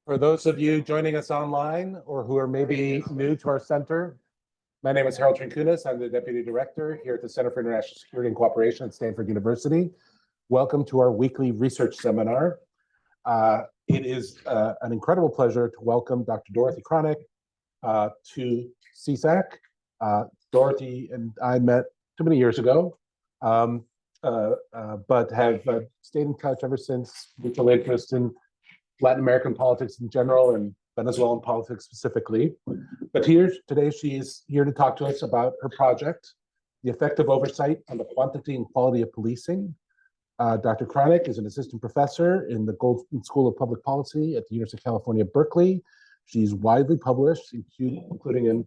For those of you joining us online or who are maybe new to our center, my name is Harold Trinkunas. I'm the Deputy Director here at the Center for International Security and Cooperation at Stanford University. Welcome to our weekly research seminar. It is an incredible pleasure to welcome Dr. Dorothy Kronick to CSAC. Dorothy and I met too many years ago, but have stayed in touch ever since, mutual interest in Latin American politics in general and Venezuelan politics specifically. But today she is here to talk to us about her project, The Effective Oversight on the Quantity and Quality of Policing. Dr. Kronick is an assistant professor in the Goldman School of Public Policy at the University of California, Berkeley. She's widely published, including in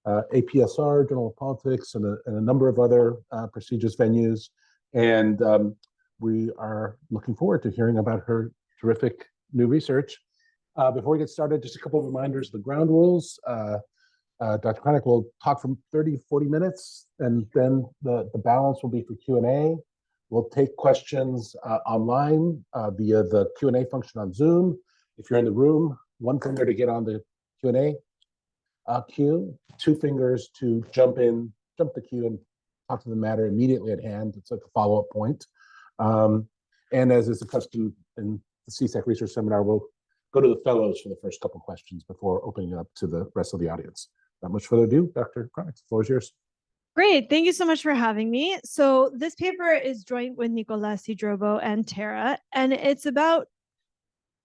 APSR, Journal of Politics, and a number of other prestigious venues. And we are looking forward to hearing about her terrific new research. Before we get started, just a couple of reminders of the ground rules. Dr. Kronick will talk for 30, 40 minutes, and then the balance will be for Q&A. We'll take questions online via the Q&A function on Zoom. If you're in the room, one finger to get on the Q&A queue, two fingers to jump the queue and talk to the matter immediately at hand. It's like a follow-up point. And as is the custom in the CSAC Research Seminar, we'll go to the fellows for the first couple of questions before opening it up to the rest of the audience. Without much further ado, Dr. Kronick, the floor is yours. Great. Thank you so much for having me. So this paper is joint with Nicolas Sidrobo and Tara, and it's about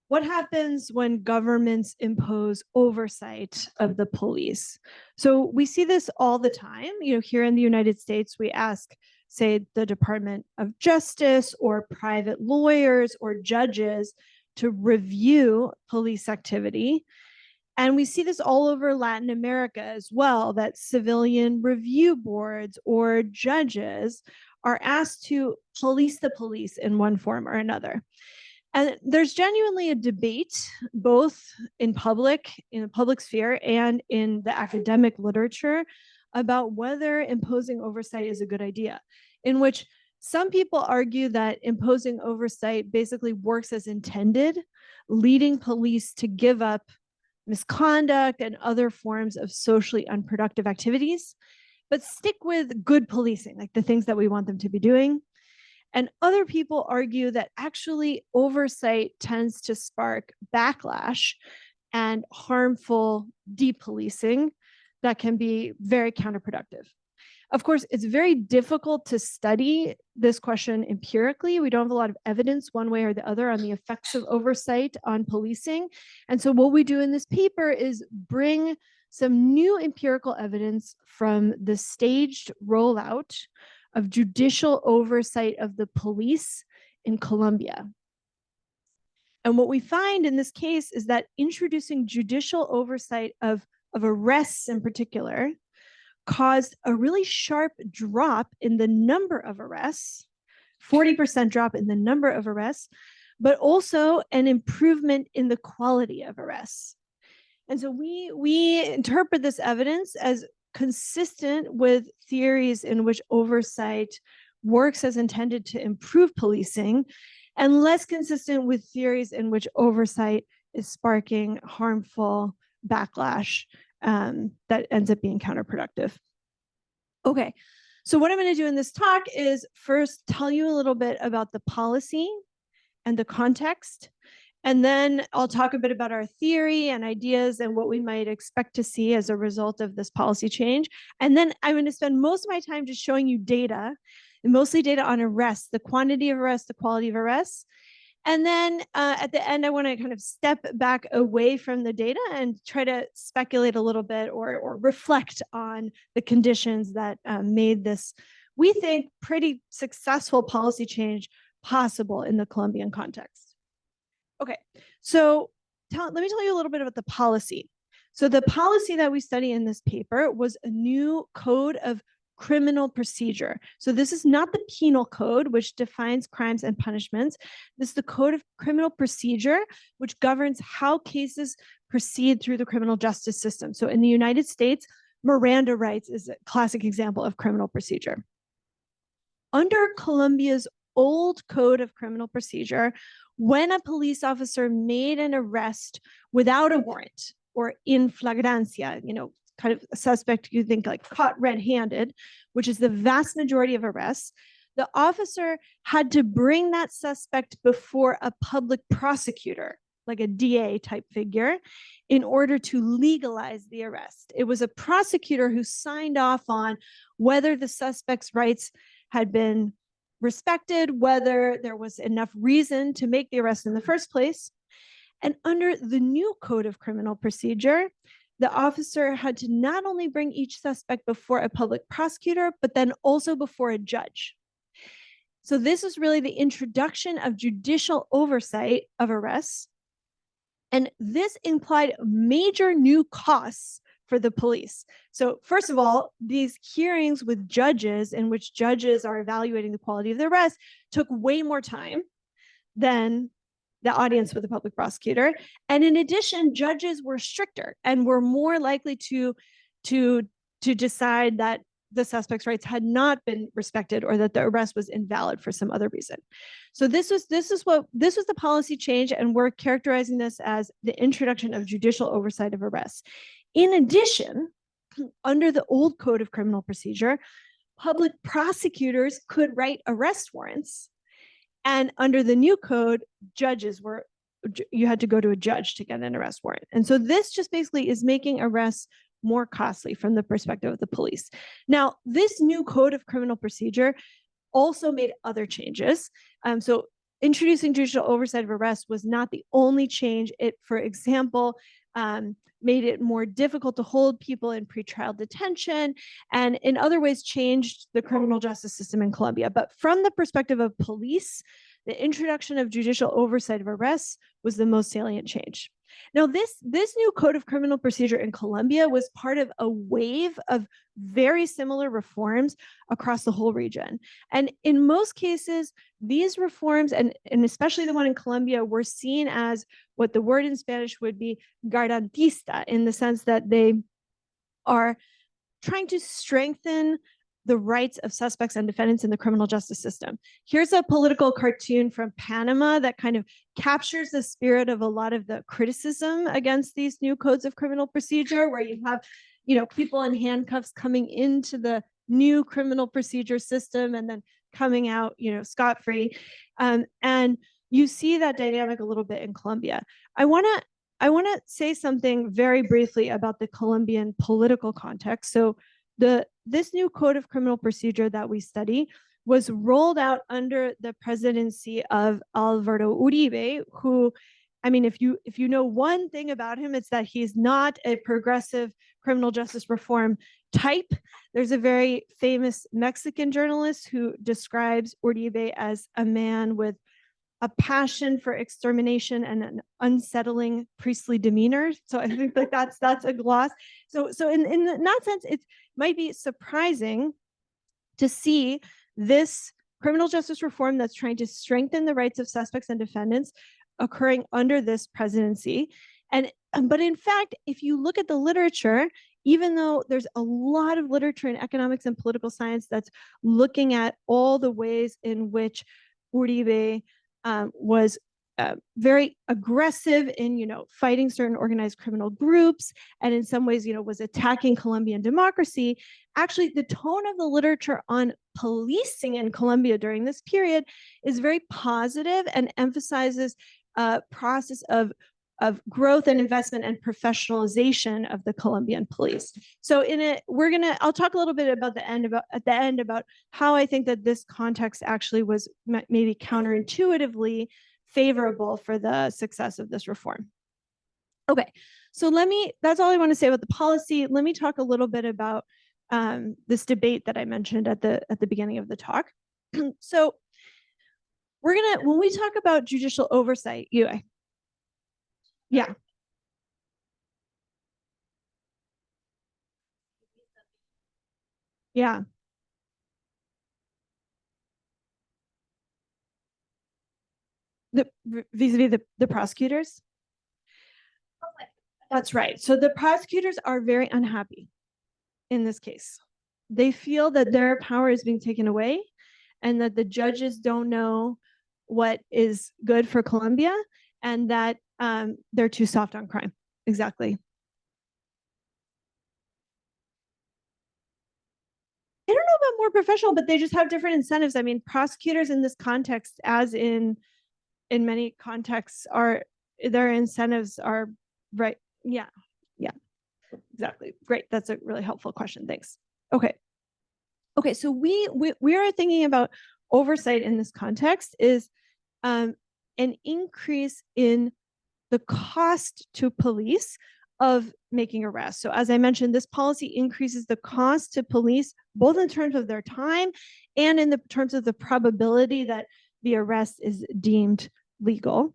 what happens when governments impose oversight of the police. So we see this all the time. Here in the United States, we ask, say, the Department of Justice or private lawyers or judges to review police activity. And we see this all over Latin America as well, that civilian review boards or judges are asked to police the police in one form or another. And there's genuinely a debate, both in the public sphere and in the academic literature, about whether imposing oversight is a good idea, in which some people argue that imposing oversight basically works as intended, leading police to give up misconduct and other forms of socially unproductive activities, but stick with good policing, like the things that we want them to be doing. And other people argue that actually oversight tends to spark backlash and harmful depolicing that can be very counterproductive. Of course, it's very difficult to study this question empirically. We don't have a lot of evidence one way or the other on the effects of oversight on policing. And so what we do in this paper is bring some new empirical evidence from the staged rollout of judicial oversight of the police in Colombia. And what we find in this case is that introducing judicial oversight of arrests in particular caused a really sharp drop in the number of arrests, 40% drop in the number of arrests, but also an improvement in the quality of arrests. And so we interpret this evidence as consistent with theories in which oversight works as intended to improve policing, and less consistent with theories in which oversight is sparking harmful backlash that ends up being counterproductive. Okay, so what I'm going to do in this talk is first tell you a little bit about the policy and the context, and then I'll talk a bit about our theory and ideas and what we might expect to see as a result of this policy change. And then I'm going to spend most of my time just showing you data, and mostly data on arrests, the quantity of arrests, the quality of arrests. And then at the end, I want to kind of step back away from the data and try to speculate a little bit or reflect on the conditions that made this, we think, pretty successful policy change possible in the Colombian context. Okay, so let me tell you a little bit about the policy. So the policy that we study in this paper was a new code of criminal procedure. So this is not the penal code, which defines crimes and punishments. This is the code of criminal procedure, which governs how cases proceed through the criminal justice system. So in the United States, Miranda rights is a classic example of criminal procedure. Under Colombia's old code of criminal procedure, when a police officer made an arrest without a warrant or in flagrancia, kind of a suspect you think like caught red-handed, which is the vast majority of arrests, the officer had to bring that suspect before a public prosecutor, like a DA type figure, in order to legalize the arrest. It was a prosecutor who signed off on whether the suspect's rights had been respected, whether there was enough reason to make the arrest in the first place. And under the new code of criminal procedure, the officer had to not only bring each suspect before a public prosecutor, but then also before a judge. So this is really the introduction of judicial oversight of arrests. And this implied major new costs for the police. So first of all, these hearings with judges in which judges are evaluating the quality of the arrest took way more time than the audience with the public prosecutor. And in addition, judges were stricter and were more likely to decide that the suspect's rights had not been respected or that the arrest was invalid for some other reason. So this was the policy change, and we're characterizing this as the introduction of judicial oversight of arrests. In addition, under the old code of criminal procedure, public prosecutors could write arrest warrants, and under the new code, you had to go to a judge to get an arrest warrant. And so this just basically is making arrests more costly from the perspective of the police. Now, this new code of criminal procedure also made other changes. So introducing judicial oversight of arrest was not the only change. It, for example, made it more difficult to hold people in pretrial detention, and in other ways changed the criminal justice system in Colombia. But from the perspective of police, the introduction of judicial oversight of arrests was the most salient change. Now, this new code of criminal procedure in Colombia was part of a wave of very similar reforms across the whole region. And in most cases, these reforms, and especially the one in Colombia, were seen as what the word in Spanish would be garantista, in the sense that they are trying to strengthen the rights of suspects and defendants in the criminal justice system. Here's a political cartoon from Panama that kind of captures the spirit of a lot of the criticism against these new codes of criminal procedure, where you have, people in handcuffs coming into the new criminal procedure system and then coming out, scot-free. And you see that dynamic a little bit in Colombia. I want to say something very briefly about the Colombian political context. So this new code of criminal procedure that we study was rolled out under the presidency of Alvaro Uribe, who, if you know one thing about him, it's that he's not a progressive criminal justice reform type. There's a very famous Mexican journalist who describes Uribe as a man with a passion for extermination and an unsettling priestly demeanor. So I think like that's a gloss. So in that sense, it might be surprising to see this criminal justice reform that's trying to strengthen the rights of suspects and defendants occurring under this presidency. But in fact, if you look at the literature, even though there's a lot of literature in economics and political science that's looking at all the ways in which Uribe was very aggressive in, fighting certain organized criminal groups, and in some ways, was attacking Colombian democracy. Actually, the tone of the literature on policing in Colombia during this period is very positive and emphasizes a process of growth and investment and professionalization of the Colombian police. So I'll talk a little bit about at the end about how I think that this context actually was maybe counterintuitively favorable for the success of this reform. Okay, so that's all I want to say about the policy. Let me talk a little bit about this debate that I mentioned at the beginning of the talk. So when we talk about judicial oversight, yeah. Yeah. Vis-a-vis the prosecutors? That's right. So the prosecutors are very unhappy in this case. They feel that their power is being taken away and that the judges don't know what is good for Colombia, and that they're too soft on crime. Exactly. I don't know about more professional, but they just have different incentives. I mean, prosecutors in this context, as in many contexts, are their incentives are right. Yeah, exactly. Great. That's a really helpful question. Thanks. Okay. So we are thinking about oversight in this context is an increase in the cost to police of making arrests. So as I mentioned, this policy increases the cost to police, both in terms of their time and in the terms of the probability that the arrest is deemed legal.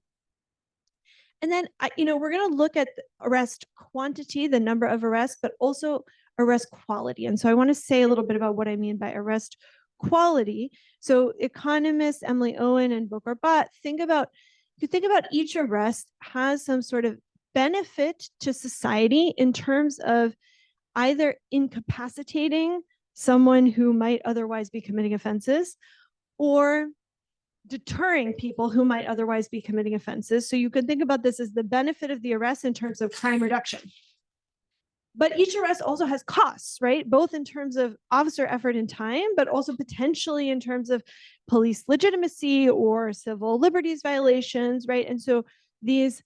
And then, we're going to look at arrest quantity, the number of arrests, but also arrest quality. And so I want to say a little bit about what I mean by arrest quality. So economists Emily Owen and Bokar Bhatt think about each arrest has some sort of benefit to society in terms of either incapacitating someone who might otherwise be committing offenses, or deterring people who might otherwise be committing offenses. So you can think about this as the benefit of the arrest in terms of crime reduction. But each arrest also has costs, right? Both in terms of officer effort and time, but also potentially in terms of police legitimacy or civil liberties violations, right? And so these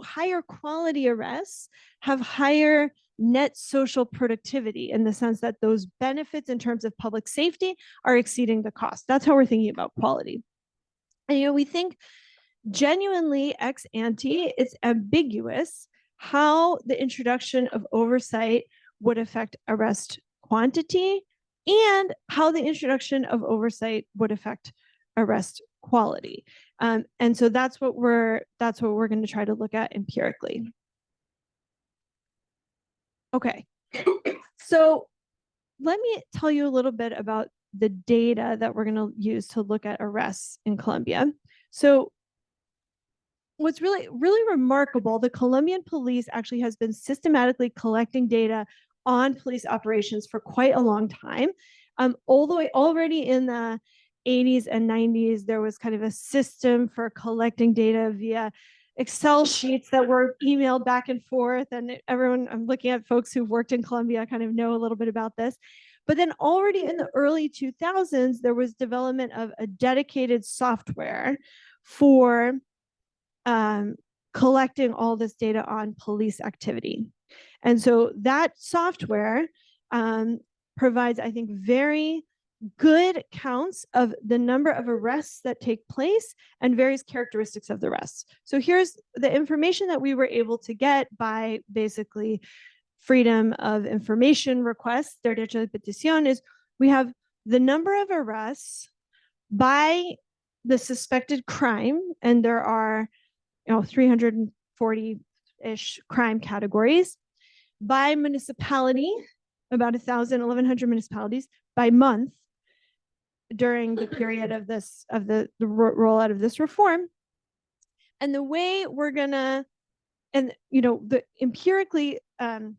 higher quality arrests have higher net social productivity, in the sense that those benefits in terms of public safety are exceeding the cost. That's how we're thinking about quality. And we think genuinely ex ante, it's ambiguous how the introduction of oversight would affect arrest quantity, and how the introduction of oversight would affect arrest quality. And so that's what we're going to try to look at empirically. Okay, so let me tell you a little bit about the data that we're going to use to look at arrests in Colombia. So what's really, really remarkable, the Colombian police actually has been systematically collecting data on police operations for quite a long time. All the way already in the 80s and 90s, there was kind of a system for collecting data via Excel sheets that were emailed back and forth. And everyone, I'm looking at folks who've worked in Colombia, kind of know a little bit about this. But then already in the early 2000s, there was development of a dedicated software for collecting all this data on police activity. And so that software provides, I think, very good counts of the number of arrests that take place and various characteristics of the arrests. So here's the information that we were able to get by basically freedom of information requests, derecho de petición, is we have the number of arrests by the suspected crime, and there are 340-ish crime categories, by municipality, about 1,100 municipalities by month during the period of the rollout of this reform. And the way we're gonna, and empirically, we're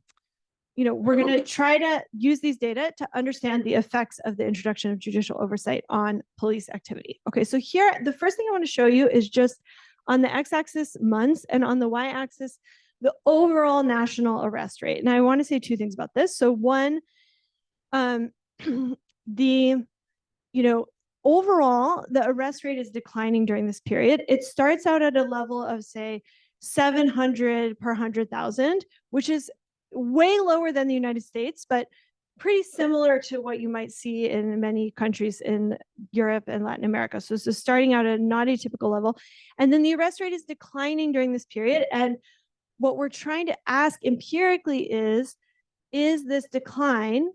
gonna try to use these data to understand the effects of the introduction of judicial oversight on police activity. Okay, so here, the first thing I want to show you is just on the x-axis months, and on the y-axis, the overall national arrest rate. And I want to say two things about this. So one, overall, the arrest rate is declining during this period. It starts out at a level of, say, 700 per 100,000, which is way lower than the United States, but pretty similar to what you might see in many countries in Europe and Latin America. So this is starting out at a not atypical level. And then the arrest rate is declining during this period. And what we're trying to ask empirically is this decline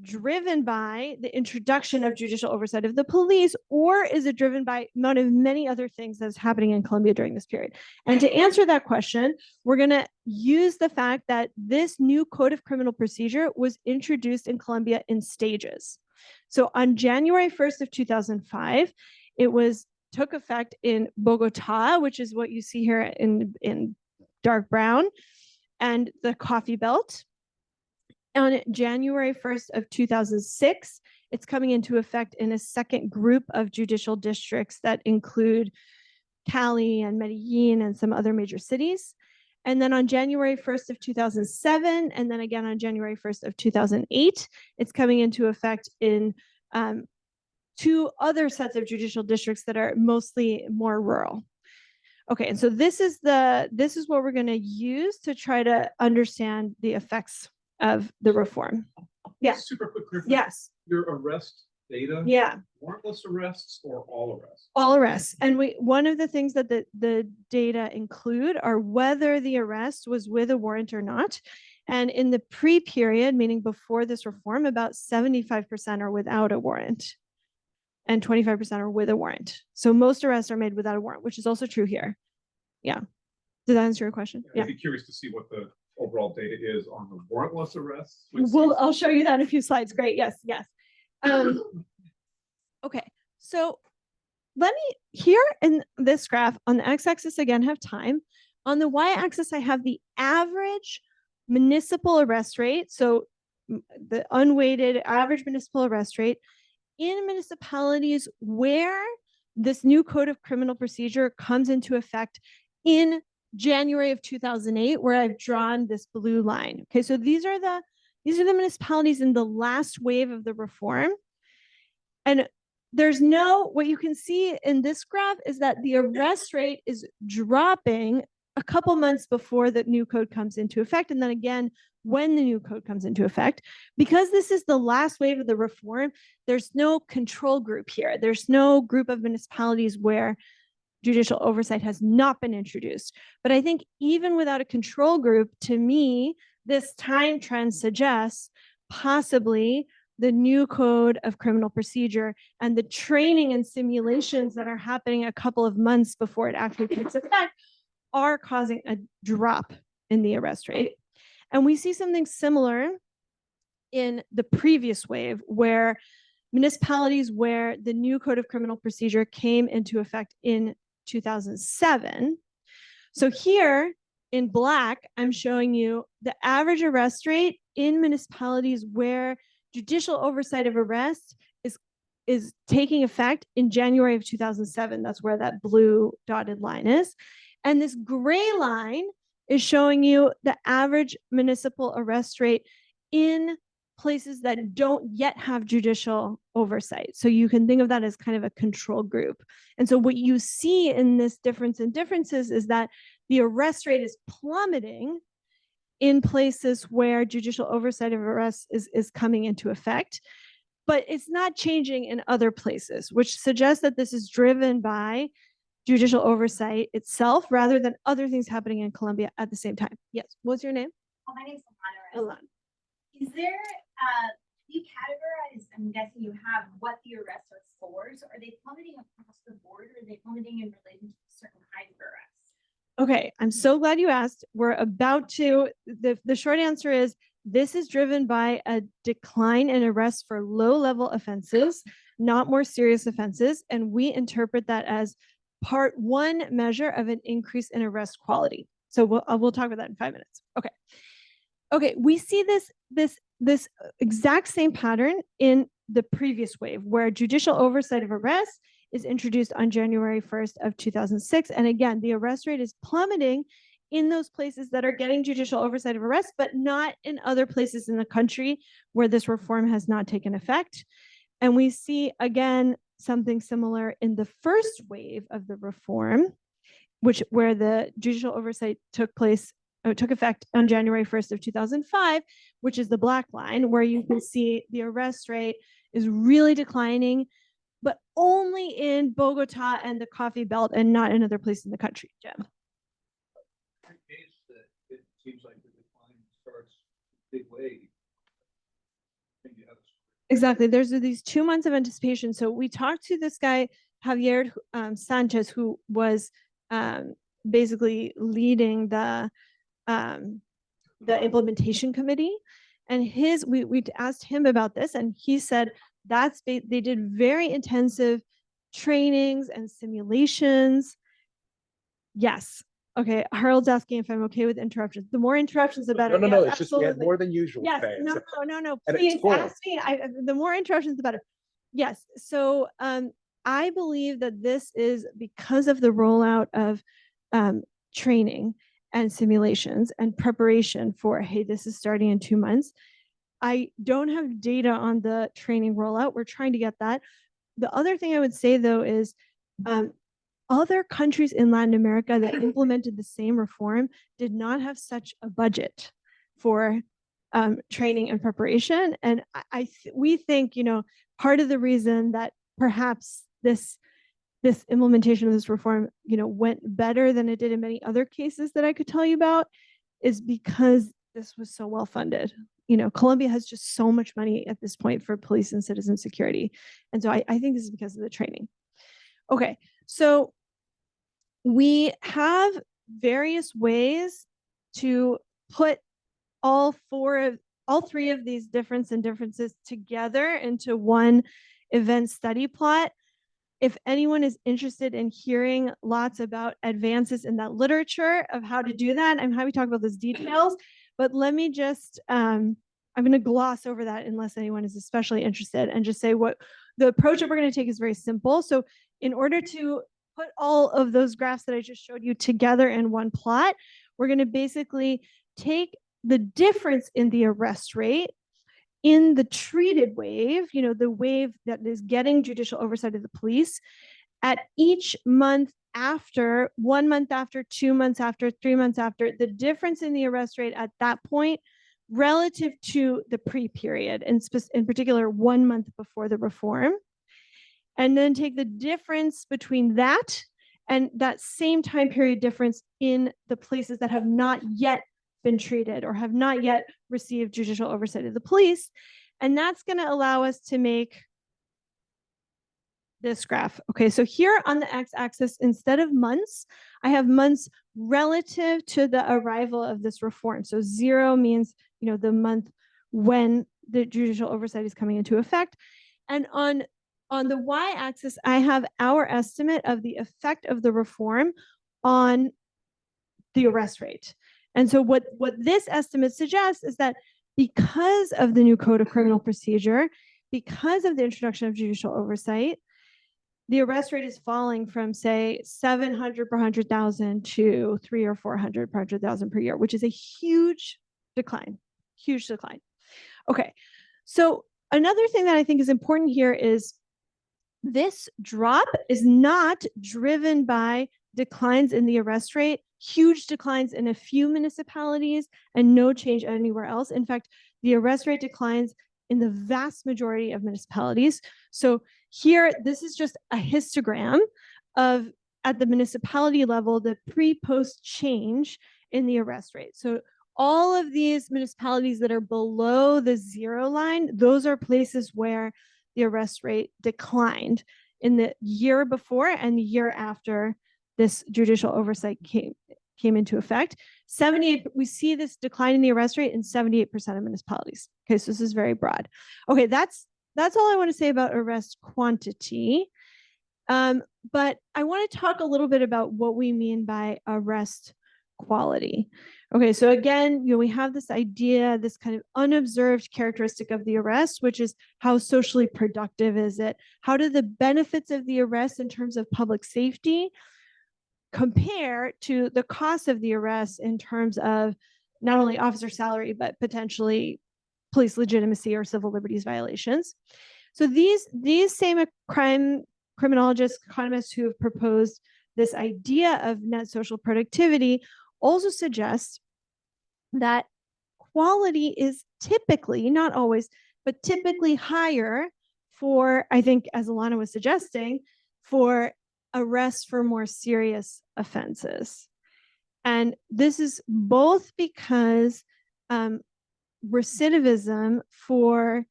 driven by the introduction of judicial oversight of the police, or is it driven by one of many other things that's happening in Colombia during this period? And to answer that question, we're going to use the fact that this new Code of Criminal Procedure was introduced in Colombia in stages. So on January 1st of 2005, it took effect in Bogota, which is what you see here in dark brown, and the Coffee Belt. On January 1st of 2006, It's coming into effect in a second group of judicial districts that include Cali and Medellin and some other major cities. And then on January 1st of 2007, and then again on January 1st of 2008, it's coming into effect in two other sets of judicial districts that are mostly more rural. Okay, and so this is what we're going to use to try to understand the effects of the reform. Yeah. Super quick. Yes. Your arrest data. Yeah. Warrantless arrests or all arrests? All arrests. And one of the things that the data include are whether the arrest was with a warrant or not. And in the pre-period, meaning before this reform, about 75% are without a warrant and 25% are with a warrant. So most arrests are made without a warrant, which is also true here. Yeah. Did that answer your question? Yeah. I'd be curious to see what the overall data is on the warrantless arrests. Well, I'll show you that in a few slides. Great. Yes. Okay. So let me, here in this graph, on the x-axis, again, have time. On the y-axis, I have the average municipal arrest rate. So the unweighted average municipal arrest rate in municipalities where this new code of criminal procedure comes into effect in January of 2008, where I've drawn this blue line. Okay, so these are the municipalities in the last wave of the reform. And there's what you can see in this graph is that the arrest rate is dropping a couple months before the new code comes into effect. And then again, when the new code comes into effect, because this is the last wave of the reform, there's no control group here. There's no group of municipalities where judicial oversight has not been introduced. But I think even without a control group, to me, this time trend suggests possibly the new code of criminal procedure and the training and simulations that are happening a couple of months before it actually takes effect are causing a drop in the arrest rate. And we see something similar in the previous wave, where municipalities where the new code of criminal procedure came into effect in 2007. So here in black, I'm showing you the average arrest rate in municipalities where judicial oversight of arrest is taking effect in January of 2007. That's where that blue dotted line is. And this gray line is showing you the average municipal arrest rate in places that don't yet have judicial oversight. So you can think of that as kind of a control group. And so what you see in this difference in differences is that the arrest rate is plummeting in places where judicial oversight of arrest is coming into effect, but it's not changing in other places, which suggests that this is driven by judicial oversight itself rather than other things happening in Colombia at the same time. Yes. What's your name? My name is Alana. Is there, you categorize, I'm guessing you have what the arrests are for, so are they plummeting across the board or are they plummeting in relation to certain kinds of arrests? Okay, I'm so glad you asked. We're about to, the short answer is this is driven by a decline in arrests for low-level offenses, not more serious offenses, and we interpret that as part one measure of an increase in arrest quality. So we'll talk about that in 5 minutes. Okay, we see this exact same pattern in the previous wave, where judicial oversight of arrest is introduced on January 1st of 2006. And again, the arrest rate is plummeting in those places that are getting judicial oversight of arrest, but not in other places in the country where this reform has not taken effect. And we see, again, something similar in the first wave of the reform, where the judicial oversight took effect on January 1st of 2005, which is the black line, where you can see the arrest rate is really declining, but only in Bogota and the Coffee Belt and not in other places in the country, Jim. It seems like the decline starts big way. Exactly. There's these 2 months of anticipation. So we talked to this guy, Javier Sanchez, who was basically leading the implementation committee. And we asked him about this, and he said they did very intensive trainings and simulations. Yes, Okay, Harold's asking if I'm okay with interruptions. The more interruptions, the better. No, Yes, it's just we had absolutely. more than usual Yes, today. no, no, And it's please cool. ask me. The more interruptions, the better. Yes, so I believe that this is because of the rollout of training and simulations and preparation for, hey, this is starting in 2 months. I don't have data on the training rollout. We're trying to get that. The other thing I would say, though, is other countries in Latin America that implemented the same reform did not have such a budget for training and preparation. And we think, part of the reason that perhaps this implementation of this reform, went better than it did in many other cases that I could tell you about is because this was so well funded. Colombia has just so much money at this point for police and citizen security. And so I think this is because of the training. Okay, so we have various ways to put all three of these differences together into one event study plot. If anyone is interested in hearing lots about advances in that literature of how to do that, I'm happy to talk about those details. But let me just, I'm going to gloss over that unless anyone is especially interested and just say what the approach that we're going to take is very simple. So in order to put all of those graphs that I just showed you together in one plot, we're going to basically take the difference in the arrest rate in the treated wave, the wave that is getting judicial oversight of the police at each month after, 1 month after, 2 months after, 3 months after, the difference in the arrest rate at that point relative to the pre-period, and in particular 1 month before the reform. And then take the difference between that and that same time period difference in the places that have not yet been treated or have not yet received judicial oversight of the police. And that's going to allow us to make this graph. Okay, so here on the x-axis, instead of months, I have months relative to the arrival of this reform. So 0 means, the month when the judicial oversight is coming into effect. And on the y-axis, I have our estimate of the effect of the reform on the arrest rate. And so what this estimate suggests is that because of the new Code of Criminal Procedure, because of the introduction of judicial oversight, the arrest rate is falling from, say, 700 per 100,000 to 300 or 400 per 100,000 per year, which is a huge decline. Okay, so another thing that I think is important here is this drop is not driven by declines in the arrest rate, huge declines in a few municipalities and no change anywhere else. In fact, the arrest rate declines in the vast majority of municipalities. So here, this is just a histogram of, at the municipality level, the pre-post change in the arrest rate. So all of these municipalities that are below the 0 line, those are places where the arrest rate declined in the year before and the year after this judicial oversight came into effect. 78, we see this decline in the arrest rate in 78% of municipalities. Okay, so this is very broad. Okay, that's all I want to say about arrest quantity. But I want to talk a little bit about what we mean by arrest quality. Okay, so again, we have this idea, this kind of unobserved characteristic of the arrest, which is how socially productive is it? How do the benefits of the arrest in terms of public safety compare to the cost of the arrest in terms of not only officer salary, but potentially police legitimacy or civil liberties violations? So these same criminologists, economists who have proposed this idea of net social productivity also suggest that quality is typically, not always, but typically higher for, I think, as Alana was suggesting, for arrests for more serious offenses. And this is both because recidivism for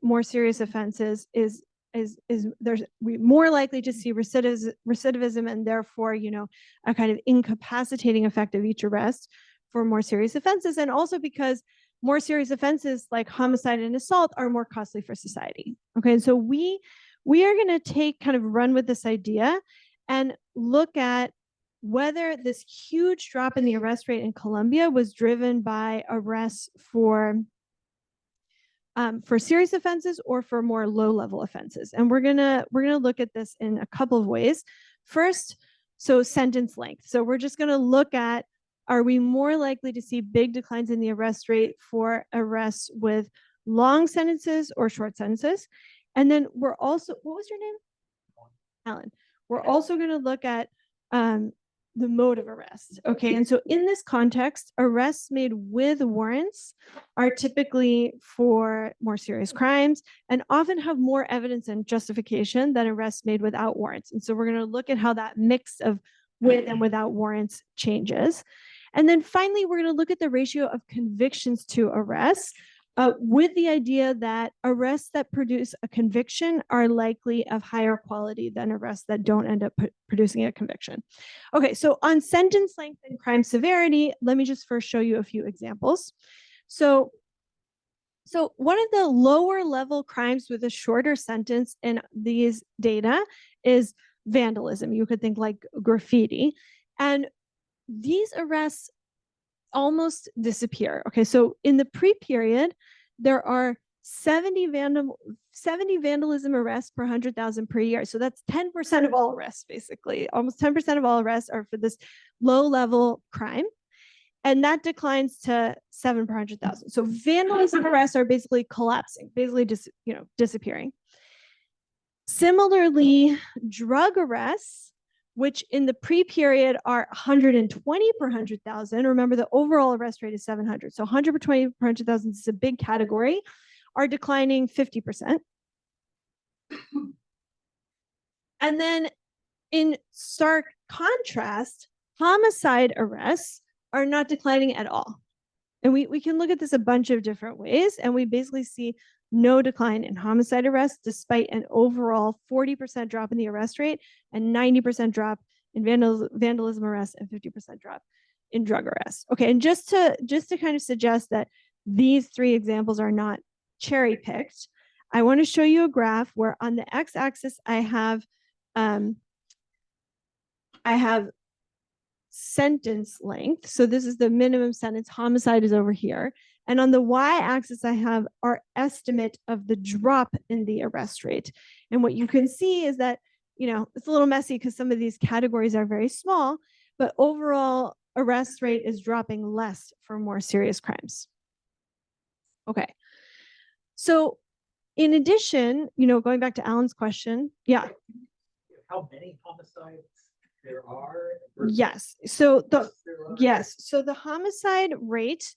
more serious offenses is we're more likely to see recidivism and therefore, a kind of incapacitating effect of each arrest for more serious offenses. And also because more serious offenses like homicide and assault are more costly for society. Okay, and so we are going to run with this idea and look at whether this huge drop in the arrest rate in Colombia was driven by arrests for serious offenses or for more low-level offenses. And we're gonna look at this in a couple of ways. First, so sentence length. So we're just gonna look at, are we more likely to see big declines in the arrest rate for arrests with long sentences or short sentences? And then we're also, what was your name? Alan. We're also gonna look at the mode of arrest. Okay, and so in this context, arrests made with warrants are typically for more serious crimes and often have more evidence and justification than arrests made without warrants. And so we're going to look at how that mix of with and without warrants changes. And then finally, we're going to look at the ratio of convictions to arrests, with the idea that arrests that produce a conviction are likely of higher quality than arrests that don't end up producing a conviction. Okay, so on sentence length and crime severity, let me just first show you a few examples. So one of the lower level crimes with a shorter sentence in these data is vandalism. You could think like graffiti. And these arrests almost disappear. Okay, so in the pre-period, there are 70 vandalism arrests per 100,000 per year. So that's 10% of all arrests, basically. Almost 10% of all arrests are for this low-level crime. And that declines to 7 per 100,000. So vandalism arrests are basically collapsing, basically just, disappearing. Similarly, drug arrests, which in the pre-period are 120 per 100,000. Remember, the overall arrest rate is 700. So 100 per 20 per 100,000 is a big category, are declining 50%. And then in stark contrast, homicide arrests are not declining at all. And we can look at this a bunch of different ways, and we basically see no decline in homicide arrests, despite an overall 40% drop in the arrest rate and 90% drop in vandalism arrests and 50% drop in drug arrests. Okay, and just to kind of suggest that these three examples are not cherry picked, I want to show you a graph where on the x-axis I have sentence length. So this is the minimum sentence. Homicide is over here. And on the y-axis, I have our estimate of the drop in the arrest rate. And what you can see is that, it's a little messy because some of these categories are very small, but overall arrest rate is dropping less for more serious crimes. Okay. So in addition, going back to Alan's question, yeah. How many homicides there are? Yes. So the homicide rate,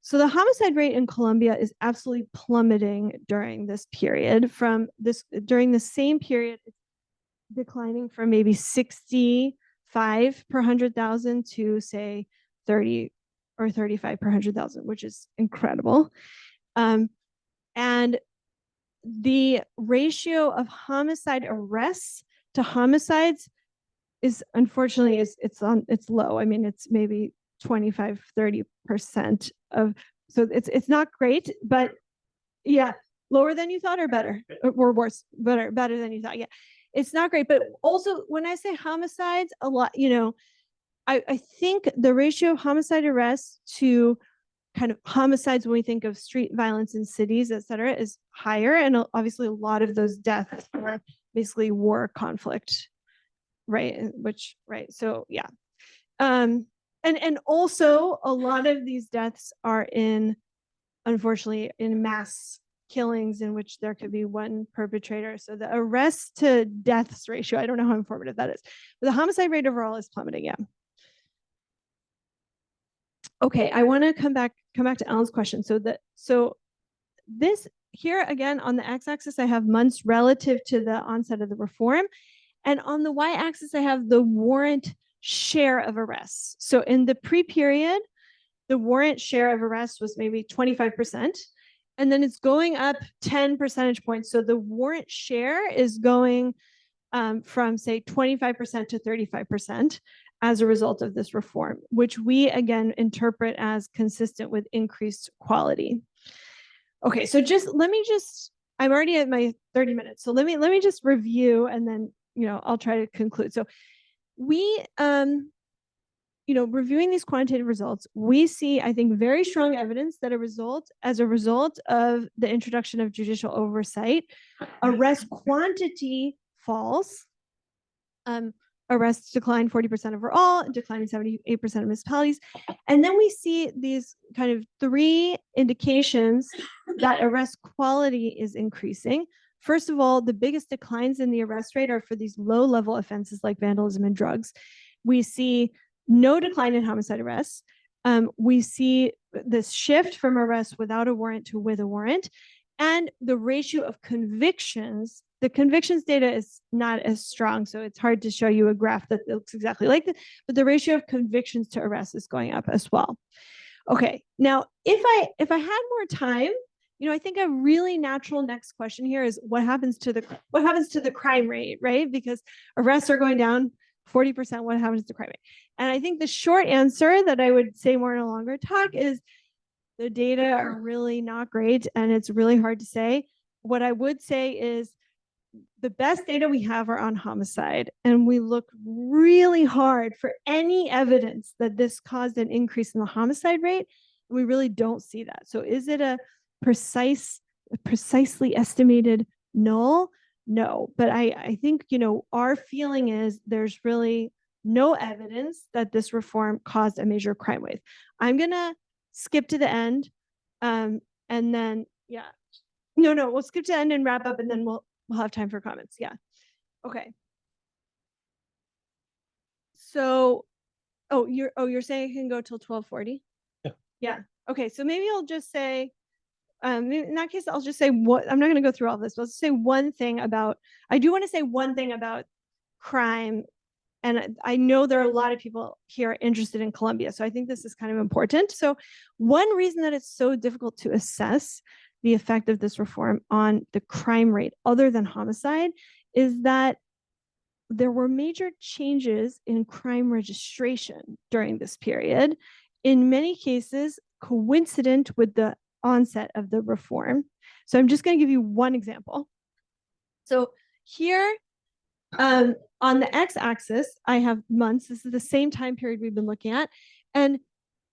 so the homicide rate in Colombia is absolutely plummeting during this period. During the same period, it's declining from maybe 65 per 100,000 to say 30 or 35 per 100,000, which is incredible. And the ratio of homicide arrests to homicides is unfortunately it's low. I mean, it's maybe 25-30% of, so it's not great, but yeah, lower than you thought or better or worse, better than you thought. Yeah, it's not great. But also when I say homicides, a lot, I think the ratio of homicide arrests to kind of homicides when we think of street violence in cities, et cetera, is higher. And obviously a lot of those deaths are basically war conflict, right? So yeah. And also a lot of these deaths are unfortunately in mass killings in which there could be one perpetrator. So the arrest to deaths ratio, I don't know how informative that is, but the homicide rate overall is plummeting. Yeah. Okay, I want to come back to Alan's question. So this here again on the x-axis, I have months relative to the onset of the reform, and on the y-axis, I have the warrant share of arrests. So in the pre-period, the warrant share of arrests was maybe 25%, and then it's going up 10 percentage points. So the warrant share is going from say 25% to 35%. As a result of this reform, which we again interpret as consistent with increased quality. Okay, so I'm already at my 30 minutes. So let me just review and then, I'll try to conclude. So we, reviewing these quantitative results, we see, I think, very strong evidence that as a result of the introduction of judicial oversight, arrest quantity falls. Arrests decline 40% overall, declining 78% of municipalities. And then we see these kind of three indications that arrest quality is increasing. First of all, the biggest declines in the arrest rate are for these low-level offenses like vandalism and drugs. We see no decline in homicide arrests. We see this shift from arrests without a warrant to with a warrant. And the ratio of convictions, the convictions data is not as strong, so it's hard to show you a graph that looks exactly like this, but the ratio of convictions to arrests is going up as well. Okay, now if I had more time, I think a really natural next question here is what happens to the crime rate, right? Because arrests are going down 40%, what happens to crime rate? And I think the short answer that I would say more in a longer talk is the data are really not great, and it's really hard to say. What I would say is the best data we have are on homicide, and we look really hard for any evidence that this caused an increase in the homicide rate, and we really don't see that. So is it a precisely estimated null? No, but I think, our feeling is there's really no evidence that this reform caused a major crime wave. I'm going to skip to the end. And then, we'll skip to the end and wrap up, and then we'll have time for comments. Yeah. Okay. So, you're saying it can go till 12:40? Yeah. Yeah. Okay. So maybe I'll just say, in that case, I'll just say I'm not going to go through all this, but I'll say one thing about, I do want to say one thing about crime. And I know there are a lot of people here interested in Colombia, so I think this is kind of important. So one reason that it's so difficult to assess the effect of this reform on the crime rate other than homicide is that there were major changes in crime registration during this period, in many cases coincident with the onset of the reform. So I'm just going to give you one example. So here, on the x-axis, I have months. This is the same time period we've been looking at. And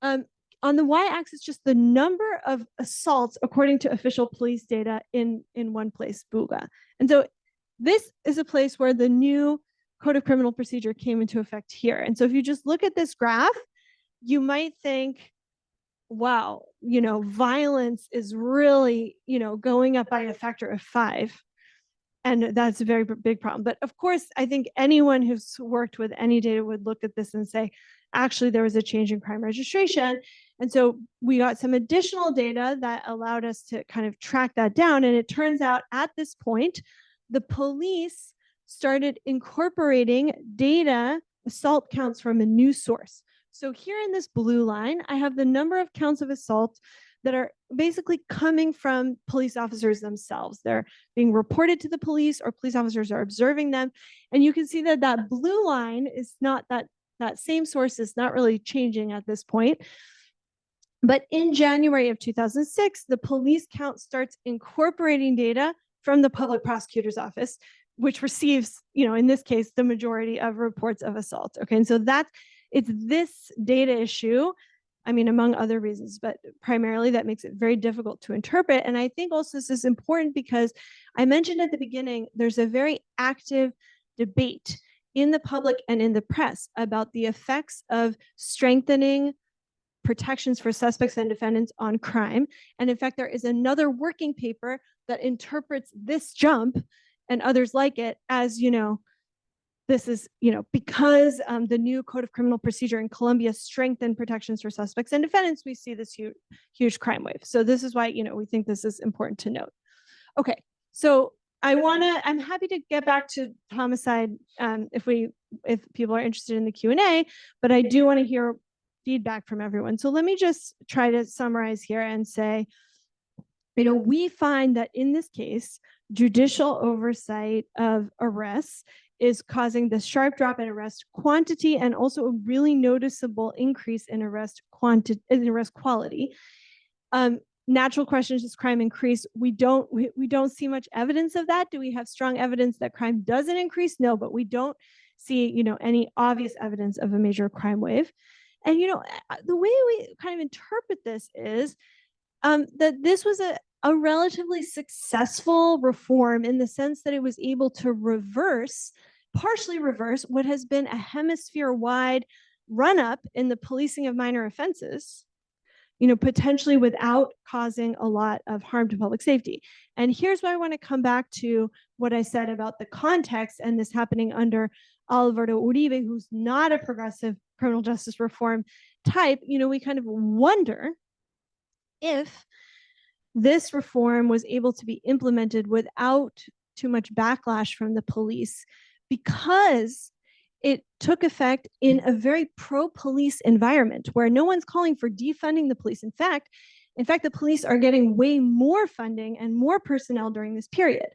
on the y-axis, just the number of assaults according to official police data in one place, Buga. And so this is a place where the new Code of Criminal Procedure came into effect here. And so if you just look at this graph, you might think, wow, violence is really, going up by a factor of 5. And that's a very big problem. But of course, I think anyone who's worked with any data would look at this and say, actually, there was a change in crime registration. And so we got some additional data that allowed us to kind of track that down. And it turns out at this point, the police started incorporating data, assault counts from a new source. So here in this blue line, I have the number of counts of assault that are basically coming from police officers themselves. They're being reported to the police, or police officers are observing them. And you can see that that blue line is not, that same source is not really changing at this point. But in January of 2006, the police count starts incorporating data from the public prosecutor's office, which receives, in this case, the majority of reports of assault. Okay, and so it's this data issue, among other reasons, but primarily that makes it very difficult to interpret. And I think also this is important because I mentioned at the beginning, there's a very active debate in the public and in the press about the effects of strengthening protections for suspects and defendants on crime. And in fact, there is another working paper that interprets this jump and others like it as, this is, because the new Code of Criminal Procedure in Colombia strengthened protections for suspects and defendants, we see this huge crime wave. So this is why, we think this is important to note. Okay, so I'm happy to get back to homicide if people are interested in the Q&A, but I do want to hear feedback from everyone. So let me just try to summarize here and say, we find that in this case, judicial oversight of arrests is causing the sharp drop in arrest quantity and also a really noticeable increase in arrest quality. natural question is, does crime increase? We don't see much evidence of that. Do we have strong evidence that crime doesn't increase? No, but we don't see, any obvious evidence of a major crime wave. And, the way we kind of interpret this is that this was a relatively successful reform in the sense that it was able to partially reverse what has been a hemisphere-wide run-up in the policing of minor offenses, potentially without causing a lot of harm to public safety. And here's why I want to come back to what I said about the context and this happening under Alvaro Uribe, who's not a progressive criminal justice reform type. We kind of wonder if this reform was able to be implemented without too much backlash from the police, because it took effect in a very pro-police environment where no one's calling for defunding the police. In fact, the police are getting way more funding and more personnel during this period.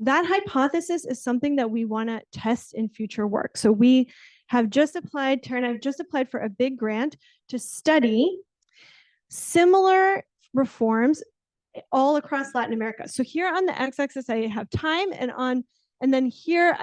That hypothesis is something that we want to test in future work. So we have just applied, Tara and I have just applied for a big grant to study similar reforms all across Latin America. So here on the x-axis, I have time, and then here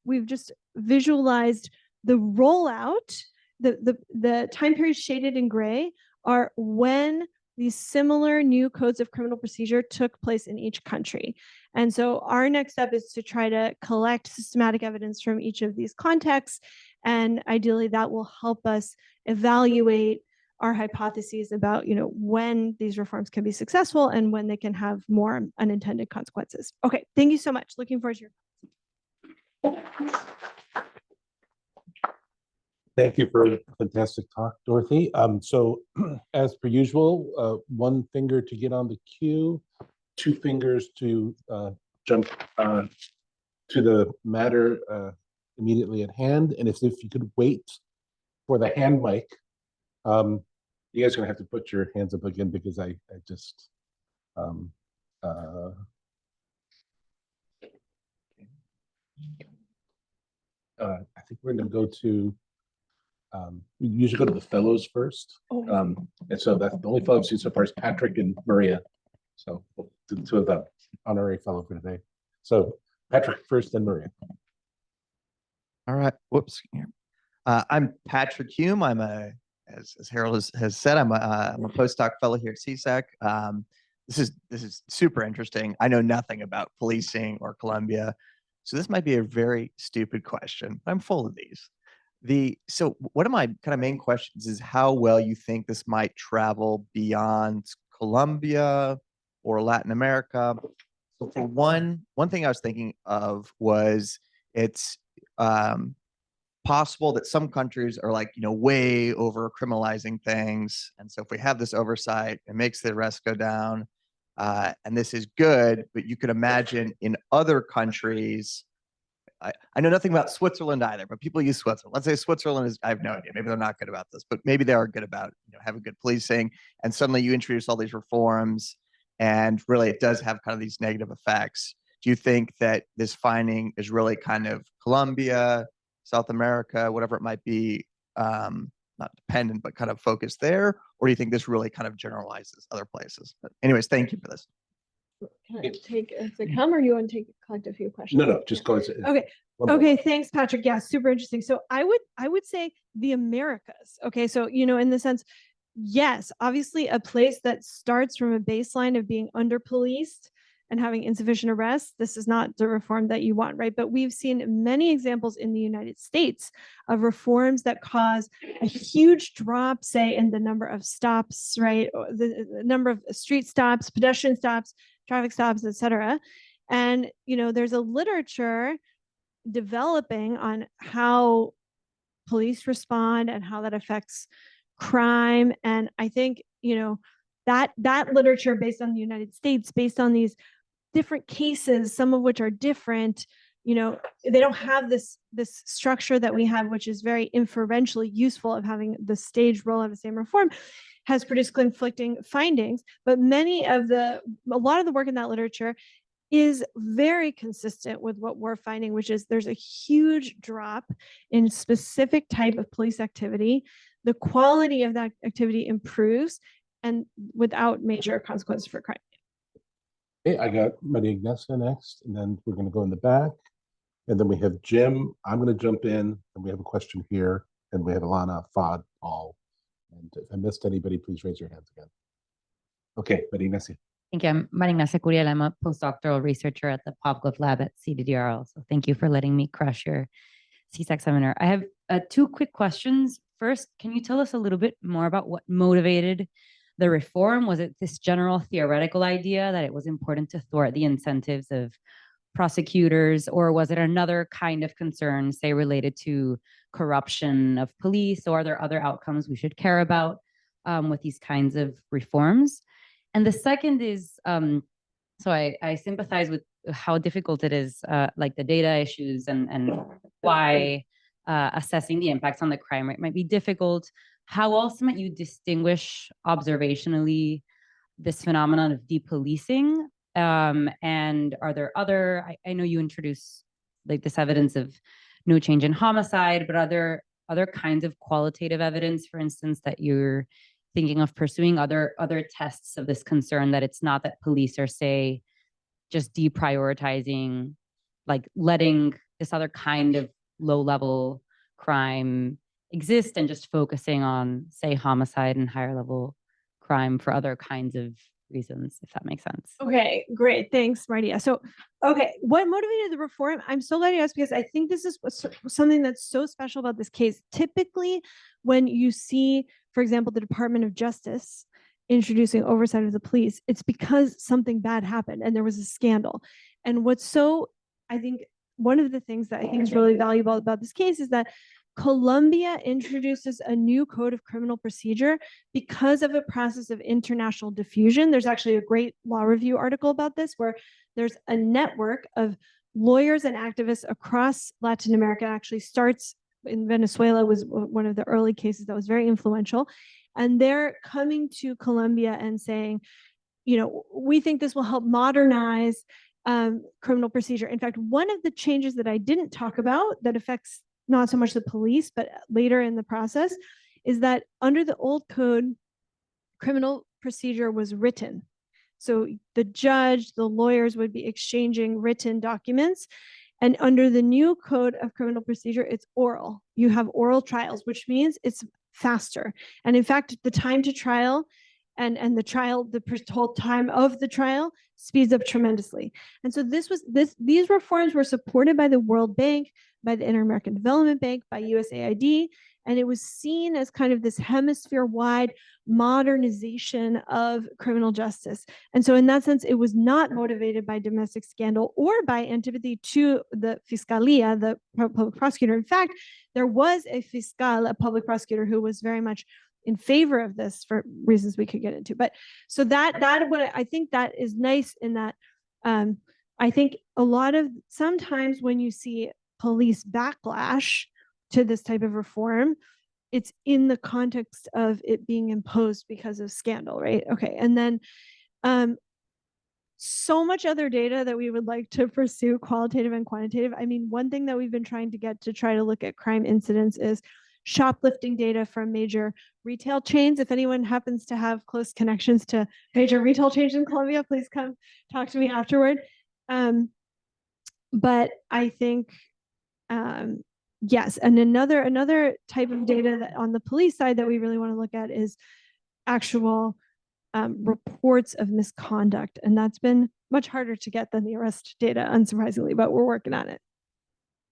we've just visualized the rollout. The time periods shaded in gray are when these similar new codes of criminal procedure took place in each country. And so our next step is to try to collect systematic evidence from each of these contexts. And ideally that will help us evaluate our hypotheses about, when these reforms can be successful and when they can have more unintended consequences. Okay, thank you so much. Looking forward to your Thank you for a fantastic talk, Dorothy. So as per usual, one finger to get on the cue, two fingers to jump to the matter immediately at hand. And if you could wait for the hand mic, you guys are gonna have to put your hands up again because I just I think we're gonna go to we usually go to the fellows first. And so that's the only fellow I've seen so far is Patrick and Maria. So the two of them, honorary fellow for today. So Patrick first, then Maria. All right. Whoops. I'm Patrick Hume. I'm as Harold has said, I'm a postdoc fellow here at CSAC. This is super interesting. I know nothing about policing or Colombia, so this might be a very stupid question, but I'm full of these. So one of my kind of main questions is how well you think this might travel beyond Colombia or Latin America. So for one thing I was thinking of was it's possible that some countries are way over criminalizing things. And so if we have this oversight, it makes the arrests go down. And this is good, but you could imagine in other countries, I know nothing about Switzerland either, but people use Switzerland. Let's say Switzerland is, I have no idea. Maybe they're not good about this, but maybe they are good about, having good policing. And suddenly you introduce all these reforms and really it does have kind of these negative effects. Do you think that this finding is really kind of Colombia, South America, whatever it might be, not dependent, but kind of focused there? Or do you think this really kind of generalizes other places? But anyways, thank you for this. Can I take as they come, or you want to collect a few questions? No, just go ahead. Okay. Okay, thanks, Patrick. Yeah, super interesting. So I would say the Americas. Okay, so in the sense, yes, obviously a place that starts from a baseline of being under policed and having insufficient arrests, this is not the reform that you want, right? But we've seen many examples in the United States of reforms that cause a huge drop, say, in the number of stops, right? The number of street stops, pedestrian stops, traffic stops, et cetera. And, there's a literature developing on how police respond and how that affects crime. And I think, that literature based on the United States, based on these different cases, some of which are different, they don't have this structure that we have, which is very inferentially useful of having the staged rollout of the same reform, has produced conflicting findings. But a lot of the work in that literature is very consistent with what we're finding, which is there's a huge drop in specific type of police activity. The quality of that activity improves, and without major consequences for crime. Okay, I got Maria Ignacia next, and then we're gonna go in the back. And then we have Jim. I'm gonna jump in, and we have a question here, and we have Alana, Fad, Paul. And if I missed anybody, please raise your hands again. Okay, Maria Ignacia. Thank you. I'm Maria Ignacia Curiel. I'm a postdoctoral researcher at the PopGov lab at CDDRL. So thank you for letting me crush your CSAC seminar. I have two quick questions. First, can you tell us a little bit more about what motivated the reform? Was it this general theoretical idea that it was important to thwart the incentives of prosecutors, or was it another kind of concern, say, related to corruption of police, or are there other outcomes we should care about with these kinds of reforms? And the second is, so I sympathize with how difficult it is, like the data issues and why assessing the impacts on the crime rate might be difficult. How else might you distinguish observationally this phenomenon of depolicing? And are there other, I know you introduced like this evidence of no change in homicide, but are there other kinds of qualitative evidence, for instance, that you're thinking of pursuing, other tests of this concern that it's not that police are, say, just deprioritizing, like letting this other kind of low-level crime exist and just focusing on, say, homicide and higher level crime for other kinds of reasons, if that makes sense. Okay, great. Thanks, Martia. So, okay, what motivated the reform? I'm so glad you asked, because I think this is something that's so special about this case. Typically, when you see, for example, the Department of Justice introducing oversight of the police, it's because something bad happened and there was a scandal. And what's so, I think, one of the things that I think is really valuable about this case is that Colombia introduces a new code of criminal procedure because of a process of international diffusion. There's actually a great law review article about this, where there's a network of lawyers and activists across Latin America. It actually starts in Venezuela, was one of the early cases that was very influential. And they're coming to Colombia and saying, you know, we think this will help modernize criminal procedure. In fact, one of the changes that I didn't talk about that affects not so much the police, but later in the process, is that under the old code, criminal procedure was written. So the judge, the lawyers would be exchanging written documents. And under the new code of criminal procedure, it's oral. You have oral trials, which means it's faster. And in fact, the time to trial and the trial, the whole time of the trial speeds up tremendously. And so these reforms were supported by the World Bank, by the Inter-American Development Bank, by USAID, and it was seen as kind of this hemisphere-wide modernization of criminal justice. And so in that sense, it was not motivated by domestic scandal or by antipathy to the Fiscalia, the public prosecutor. In fact, there was a fiscal, a public prosecutor, who was very much in favor of this for reasons we could get into. But so that what I think that is nice in that I think a lot of sometimes when you see police backlash to this type of reform, it's in the context of it being imposed because of scandal, right? Okay, and then so much other data that we would like to pursue, qualitative and quantitative. I mean, one thing that we've been trying to get to try to look at crime incidents is shoplifting data from major retail chains. If anyone happens to have close connections to major retail chains in Colombia, please come talk to me afterward. But I think, yes, and another type of data that on the police side that we really want to look at is actual reports of misconduct. And that's been much harder to get than the arrest data, unsurprisingly, but we're working on it.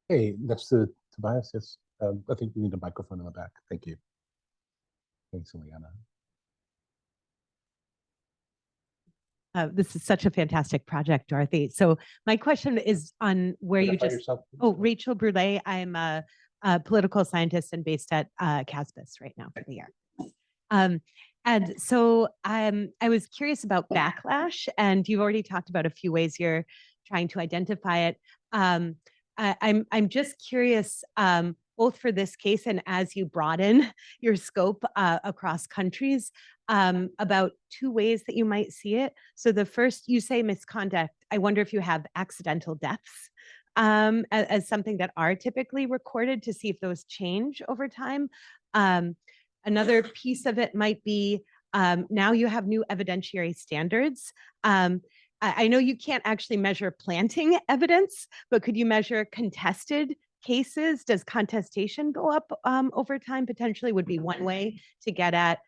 Hey, next to Tobias, yes. I think we need a microphone in the back. Thank you. Thanks, Eliana. This is such a fantastic project, Dorothy. So my question is on where you Identify just, yourself, please. oh, Rachel Brule. I'm a political scientist and based at CASPAS right now for the year. And so I was curious about backlash, and you've already talked about a few ways you're trying to identify it. I'm just curious, both for this case and as you broaden your scope across countries, about two ways that you might see it. So the first, you say misconduct. I wonder if you have accidental deaths as something that are typically recorded, to see if those change over time. Another piece of it might be Now you have new evidentiary standards. I know you can't actually measure planting evidence, but could you measure contested cases? Does contestation go up over time? Potentially would be one way to get at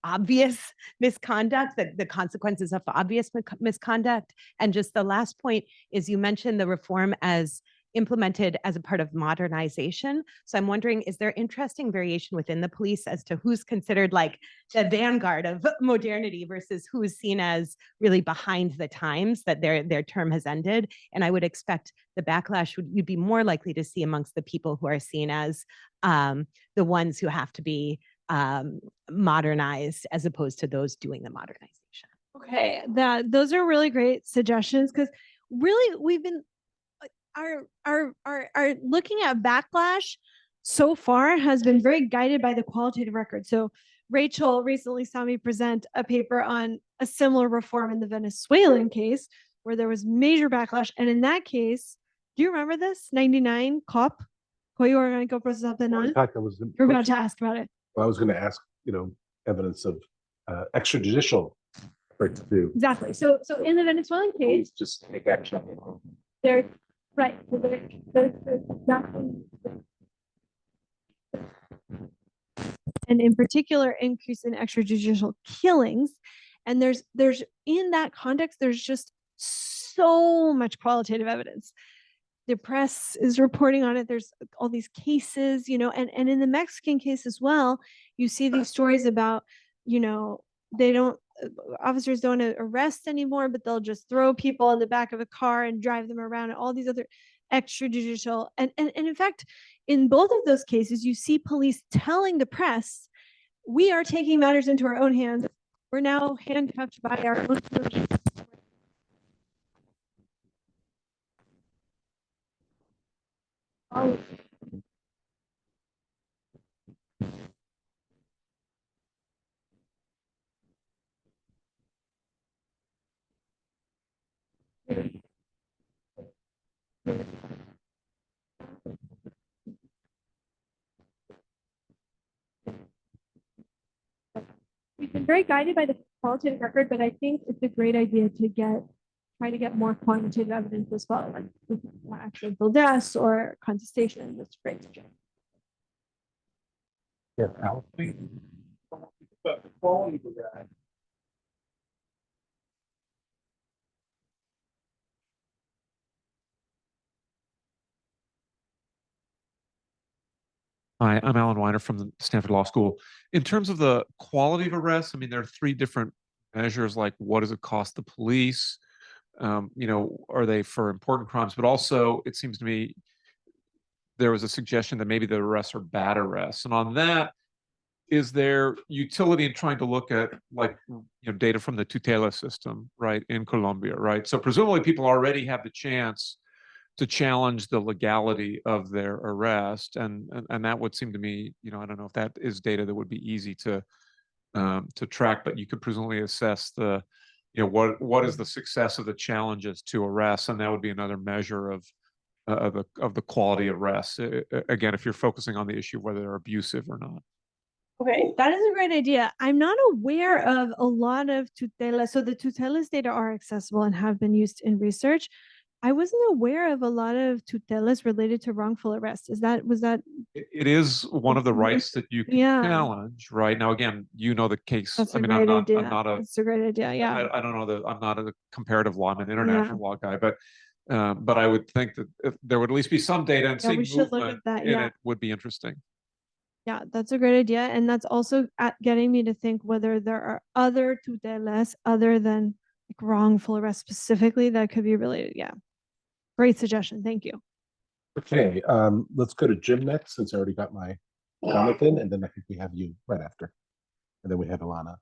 obvious misconduct, the consequences of obvious misconduct. And just the last point is you mentioned the reform as implemented as a part of modernization. So I'm wondering, is there interesting variation within the police as to who's considered like the vanguard of modernity versus who is seen as really behind the times, that their term has ended? And I would expect the backlash you'd be more likely to see amongst the people who are seen as the ones who have to be modernized as opposed to those doing the modernization. Okay, those are really great suggestions, because really we've been our looking at backlash so far has been very guided by the qualitative record. So Rachel recently saw me present a paper on a similar reform in the Venezuelan case where there was major backlash. And in that case, do you remember this? 99 COP? Código Orgánico Procesal In Penal? fact, I was, You're about to ask about it. I was going to ask, evidence of extrajudicial efforts to Exactly. So in the Venezuelan case, just take action. there, right. So there's exactly, and in particular, increase in extrajudicial killings. And there's in that context, there's just so much qualitative evidence. The press is reporting on it. There's all these cases, and in the Mexican case as well, you see these stories about, officers don't arrest anymore, but they'll just throw people in the back of a car and drive them around, and all these other extrajudicial. And in fact, in both of those cases, you see police telling the press, we are taking matters into our own hands. We're now handcuffed by our own police. Oh. We've been very guided by the qualitative record, but I think it's a great idea to try to get more quantitative evidence as well, like accidental deaths or contestation. That's great. Yeah, Al. But the quality of that. Hi, I'm Alan Weiner from the Stanford Law School. In terms of the quality of arrests, I mean, there are three different measures, like what does it cost the police? Are they for important crimes? But also, it seems to me there was a suggestion that maybe the arrests are bad arrests. And on that, is there utility in trying to look at data from the tutela system, right, in Colombia, right? So presumably people already have the chance to challenge the legality of their arrest, and that would seem to me, I don't know if that is data that would be easy to track, but you could presumably assess the, what is the success of the challenges to arrests, and that would be another measure of the quality of arrests. Again, if you're focusing on the issue of whether they're abusive or not. Okay, that is a great idea. I'm not aware of a lot of tutela. So the tutelas data are accessible and have been used in research. I wasn't aware of a lot of tutelas related to wrongful arrest. Was that? It is one of the rights that you can challenge, right? Now, again, the case. That's I mean, I'm not a. That's a great idea. Yeah. I don't know I'm not a comparative law. I'm an international law guy, but I would think that if there would at least be some data, and seeing we should look movement at that. in it would be interesting. Yeah, that's a great idea. And that's also getting me to think whether there are other tutelas other than wrongful arrest specifically that could be related. Yeah. Great suggestion. Thank you. Okay, let's go to Jim next, since I already got my comment in, and then I think we have you right after. And then we have Ilana.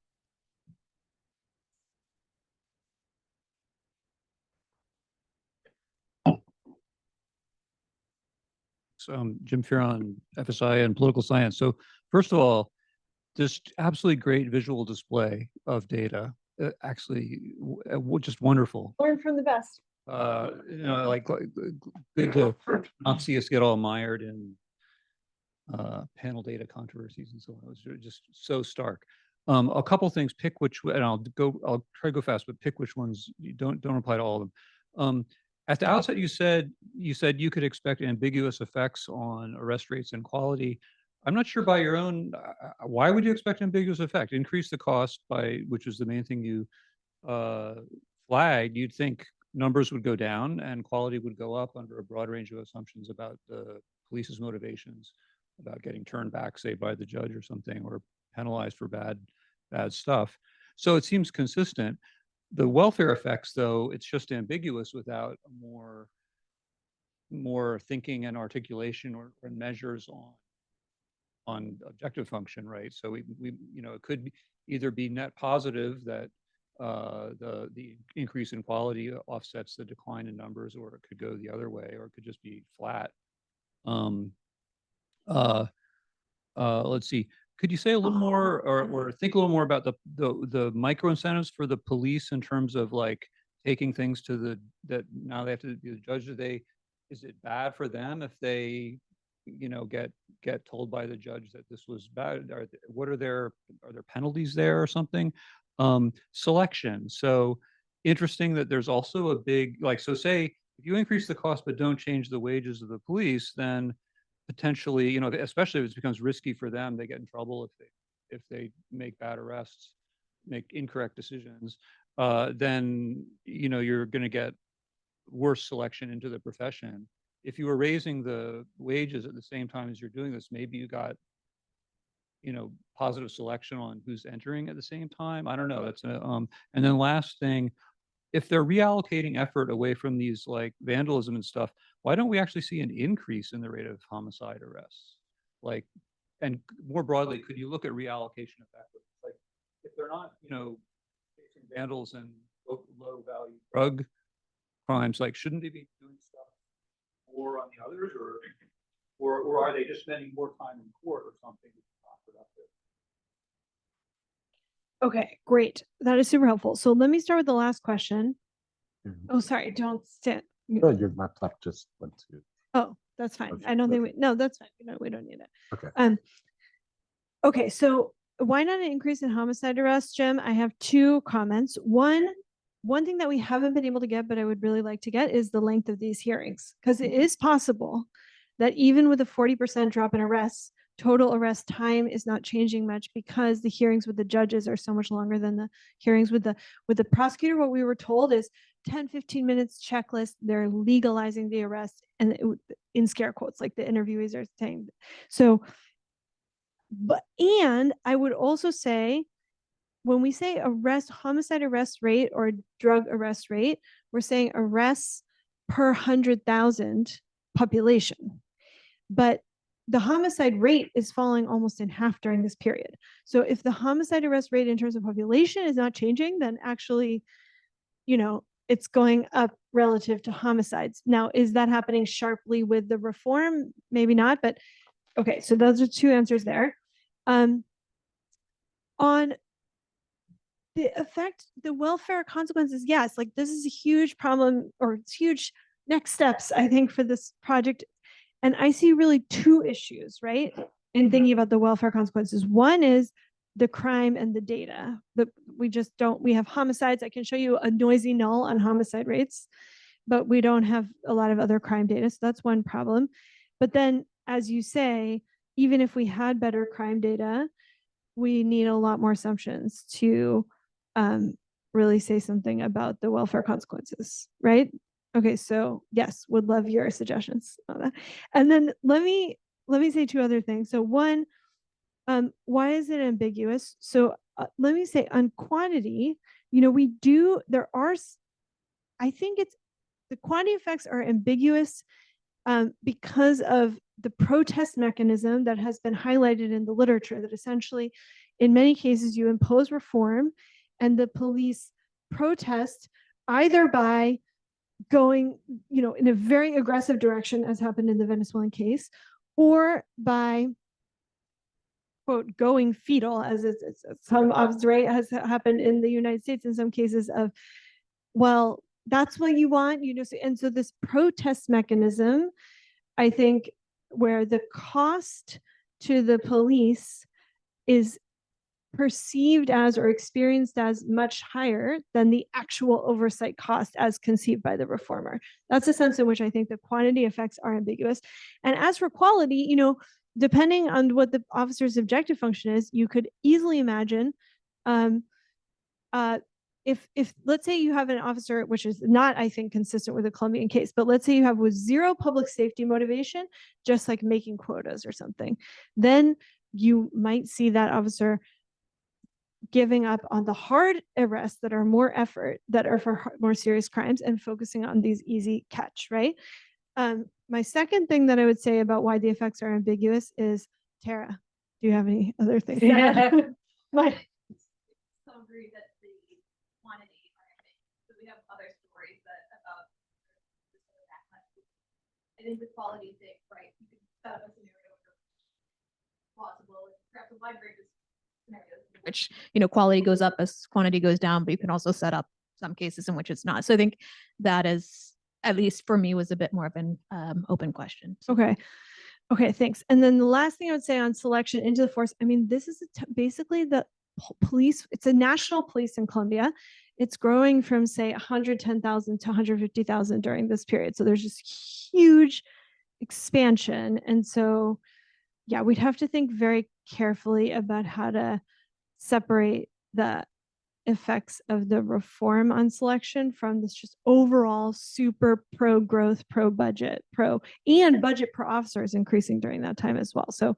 So Jim Fearon, FSI and political science. So first of all, just absolutely great visual display of data. Just wonderful. Learn from the best. Good to not see us get all mired in panel data controversies and so on. It was just so stark. A couple things, pick and I'll try to go fast, but pick which ones you don't apply to all of them. At the outset, you said you could expect ambiguous effects on arrest rates and quality. I'm not sure by your own, why would you expect ambiguous effect? Increase the cost by, which is the main thing you flagged, you'd think numbers would go down and quality would go up under a broad range of assumptions about the police's motivations, about getting turned back, say, by the judge or something, or penalized for bad stuff. So it seems consistent. The welfare effects, though, it's just ambiguous without more thinking and articulation or measures on objective function, right? So we it could either be net positive that the increase in quality offsets the decline in numbers, or it could go the other way, or it could just be flat. Let's see. Could you say a little more, or think a little more about the micro incentives for the police in terms of like taking things to that now they have to be the judge? Is it bad for them if they get told by the judge that this was bad? Are there penalties there or something? Selection. So interesting that there's also a big, like, so say if you increase the cost but don't change the wages of the police, then potentially, especially if it becomes risky for them, they get in trouble if they make bad arrests, make incorrect decisions, then you're going to get worse selection into the profession. If you were raising the wages at the same time as you're doing this, maybe you got positive selection on who's entering at the same time. I don't know. That's and then last thing, if they're reallocating effort away from these like vandalism and stuff, why don't we actually see an increase in the rate of homicide arrests? Like, and more broadly, could you look at reallocation of effort? Like, if they're not, facing vandals and low value drug crimes, like, shouldn't they be doing stuff more on the others, or are they just spending more time in court or something that's not productive? Okay, great. That is super helpful. So let me start with the last question. Oh, sorry, don't stand. No, your laptop just went to. Oh, that's fine. Okay, I don't think no, that's fine. We don't need it. Okay. Okay, so why not an increase in homicide arrests, Jim? I have two comments. One thing that we haven't been able to get, but I would really like to get, is the length of these hearings, because it is possible that even with a 40% drop in arrests, total arrest time is not changing much, because the hearings with the judges are so much longer than the hearings with the prosecutor. What we were told is 10-15 minutes checklist. They're legalizing the arrest, and in scare quotes, like the interviewees are saying. So, and I would also say, when we say homicide arrest rate or drug arrest rate, we're saying arrests per 100,000 population. But the homicide rate is falling almost in half during this period. So if the homicide arrest rate in terms of population is not changing, then actually, it's going up relative to homicides. Now, is that happening sharply with the reform? Maybe not, but okay, so those are two answers there. On the effect, the welfare consequences, yes, like this is a huge problem, or it's huge next steps, I think, for this project. And I see really two issues, right, in thinking about the welfare consequences. One is the crime and the data. We have homicides. I can show you a noisy null on homicide rates, but we don't have a lot of other crime data. So that's one problem. But then, as you say, even if we had better crime data, we need a lot more assumptions to really say something about the welfare consequences, right? Okay, so yes, would love your suggestions on that. And then let me say two other things. So one, why is it ambiguous? So let me say on quantity, I think the quantity effects are ambiguous because of the protest mechanism that has been highlighted in the literature, that essentially in many cases you impose reform and the police protest either by going, in a very aggressive direction, as happened in the Venezuelan case, or by, quote, going fetal, as has happened in the United States in some cases, of, well, that's what you want, and so this protest mechanism, I think, where the cost to the police is perceived as or experienced as much higher than the actual oversight cost as conceived by the reformer. That's a sense in which I think the quantity effects are ambiguous. And as for quality, you know, depending on what the officer's objective function is, you could easily imagine if let's say you have an officer, which is not, I think, consistent with the Colombian case, but let's say you have with zero public safety motivation, just like making quotas or something, then you might see that officer giving up on the hard arrests that are more effort, that are for more serious crimes, and focusing on these easy catch, right? My second thing that I would say about why the effects are ambiguous is, Tara, do you have any other things? My, Agree that the quantity are ambiguous. So we have other stories that about that much. I think the quality thing, right? You could set up a scenario plausible, perhaps a wide range of scenarios, which, you know, quality goes up as quantity goes down, but you can also set up some cases in which it's not. So I think that is, at least for me, was a bit more of an open question. okay. Okay, thanks. And then the last thing I would say on selection into the force, I mean, this is basically the police, it's a national police in Colombia. It's growing from, say, 110,000 to 150,000 during this period. So there's just huge expansion. And so, yeah, we'd have to think very carefully about how to separate the effects of the reform on selection from this just overall super pro growth, pro budget, and budget per officer is increasing during that time as well. So,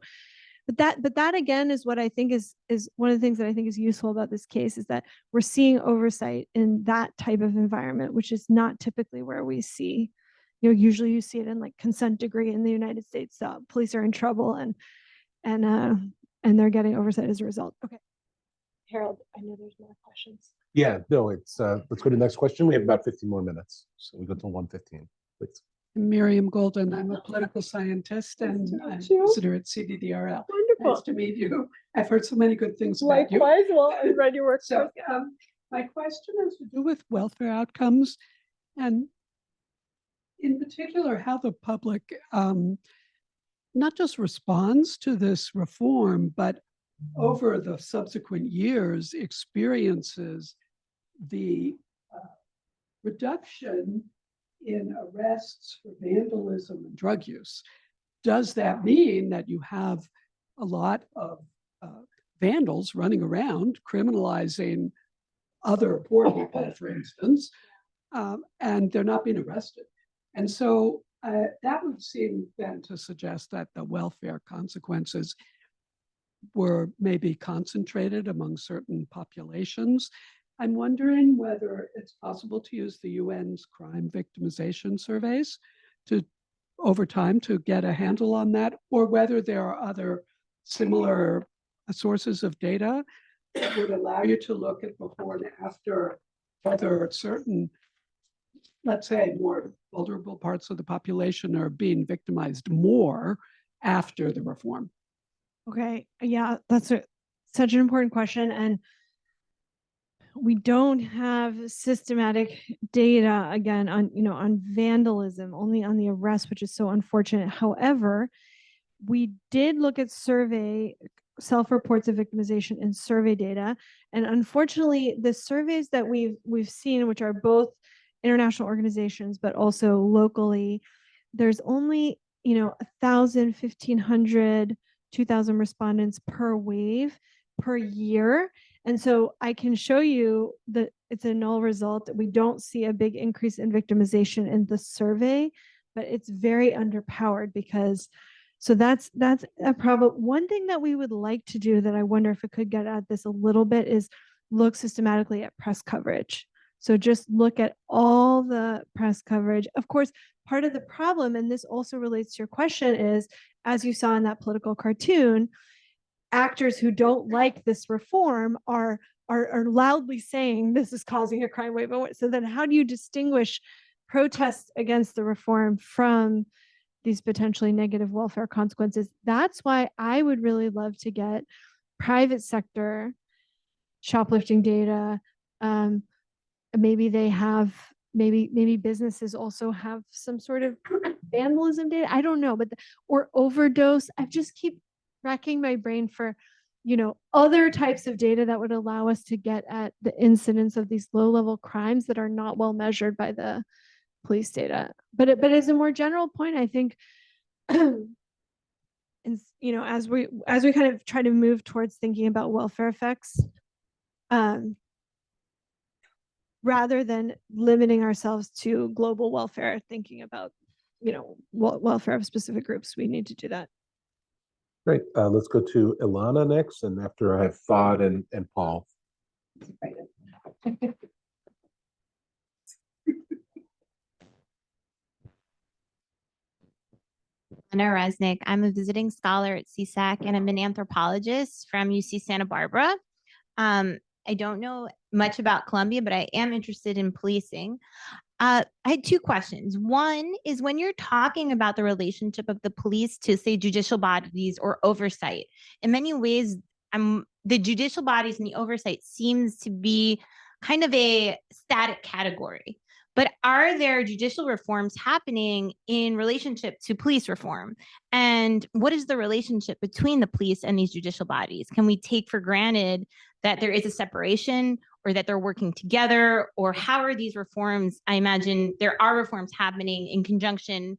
but that again is what I think is one of the things that I think is useful about this case, is that we're seeing oversight in that type of environment, which is not typically where we see, you know, usually you see it in like consent decree in the United States. Police are in trouble and they're getting oversight as a result. Okay. Harold, I know there's more questions. Yeah, no, it's, let's go to the next question. We have about 15 more minutes. So we go till 1:15, please. Miriam Golden. I'm a political scientist and I'm visitor at CDDRL. Wonderful. Nice to meet you. I've heard so many good things about you. Likewise, well, I read your work. So my question has to do with welfare outcomes and in particular how the public not just responds to this reform, but over the subsequent years experiences the reduction in arrests for vandalism and drug use. Does that mean that you have a lot of vandals running around criminalizing other poor people, for instance, and they're not being arrested? And so that would seem then to suggest that the welfare consequences were maybe concentrated among certain populations. I'm wondering whether it's possible to use the UN's crime victimization surveys to, over time, to get a handle on that, or whether there are other similar sources of data that would allow you to look at before and after whether certain, let's say, more vulnerable parts of the population are being victimized more after the reform. Okay, yeah, that's such an important question. And we don't have systematic data again on, you know, on vandalism, only on the arrest, which is so unfortunate. However, we did look at survey self-reports of victimization and survey data. And unfortunately, the surveys that we've seen, which are both international organizations, but also locally, there's only, you know, 1,000, 1,500, 2,000 respondents per wave per year. And so I can show you that it's a null result. We don't see a big increase in victimization in the survey, but it's very underpowered because, so that's a problem. One thing that we would like to do that I wonder if it could get at this a little bit is look systematically at press coverage. So just look at all the press coverage. Of course, part of the problem, and this also relates to your question, is, as you saw in that political cartoon, actors who don't like this reform are loudly saying this is causing a crime wave. So then how do you distinguish protests against the reform from these potentially negative welfare consequences? That's why I would really love to get private sector shoplifting data. Maybe they have, maybe businesses also have some sort of vandalism data. I don't know, but or overdose. I just keep racking my brain for other types of data that would allow us to get at the incidence of these low-level crimes that are not well measured by the police data. But as a more general point, I think, and as we kind of try to move towards thinking about welfare effects, rather than limiting ourselves to global welfare, thinking about welfare of specific groups, we need to do that. Great. Let's go to Ilana next, and after I have Fod and Paul. Anna Resnick. I'm a visiting scholar at CSAC, and I'm an anthropologist from UC Santa Barbara. I don't know much about Colombia, but I am interested in policing. I had two questions. One is, when you're talking about the relationship of the police to, say, judicial bodies or oversight, in many ways, the judicial bodies and the oversight seems to be kind of a static category. But are there judicial reforms happening in relationship to police reform? And what is the relationship between the police and these judicial bodies? Can we take for granted that there is a separation, or that they're working together? Or how are these reforms? I imagine there are reforms happening in conjunction,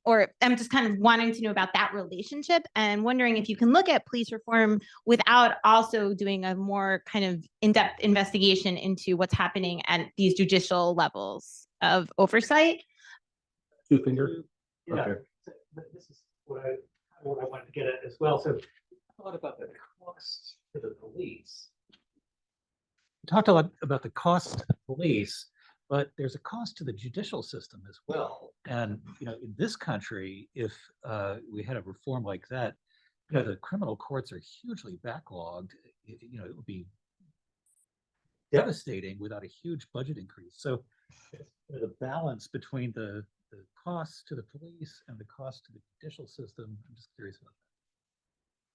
or I'm just kind of wanting to know about that relationship, and wondering if you can look at police reform without also doing a more kind of in-depth investigation into what's happening at these judicial levels of oversight. Two finger. Yeah, Okay. this is what I wanted to get at as well. So I thought about the cost to the police. We talked a lot about the cost to the police, but there's a cost to the judicial system as well. And, in this country, if we had a reform like that, the criminal courts are hugely backlogged. It would be devastating without a huge budget increase. So the balance between the costs to the police and the cost to the judicial system, I'm just curious about that.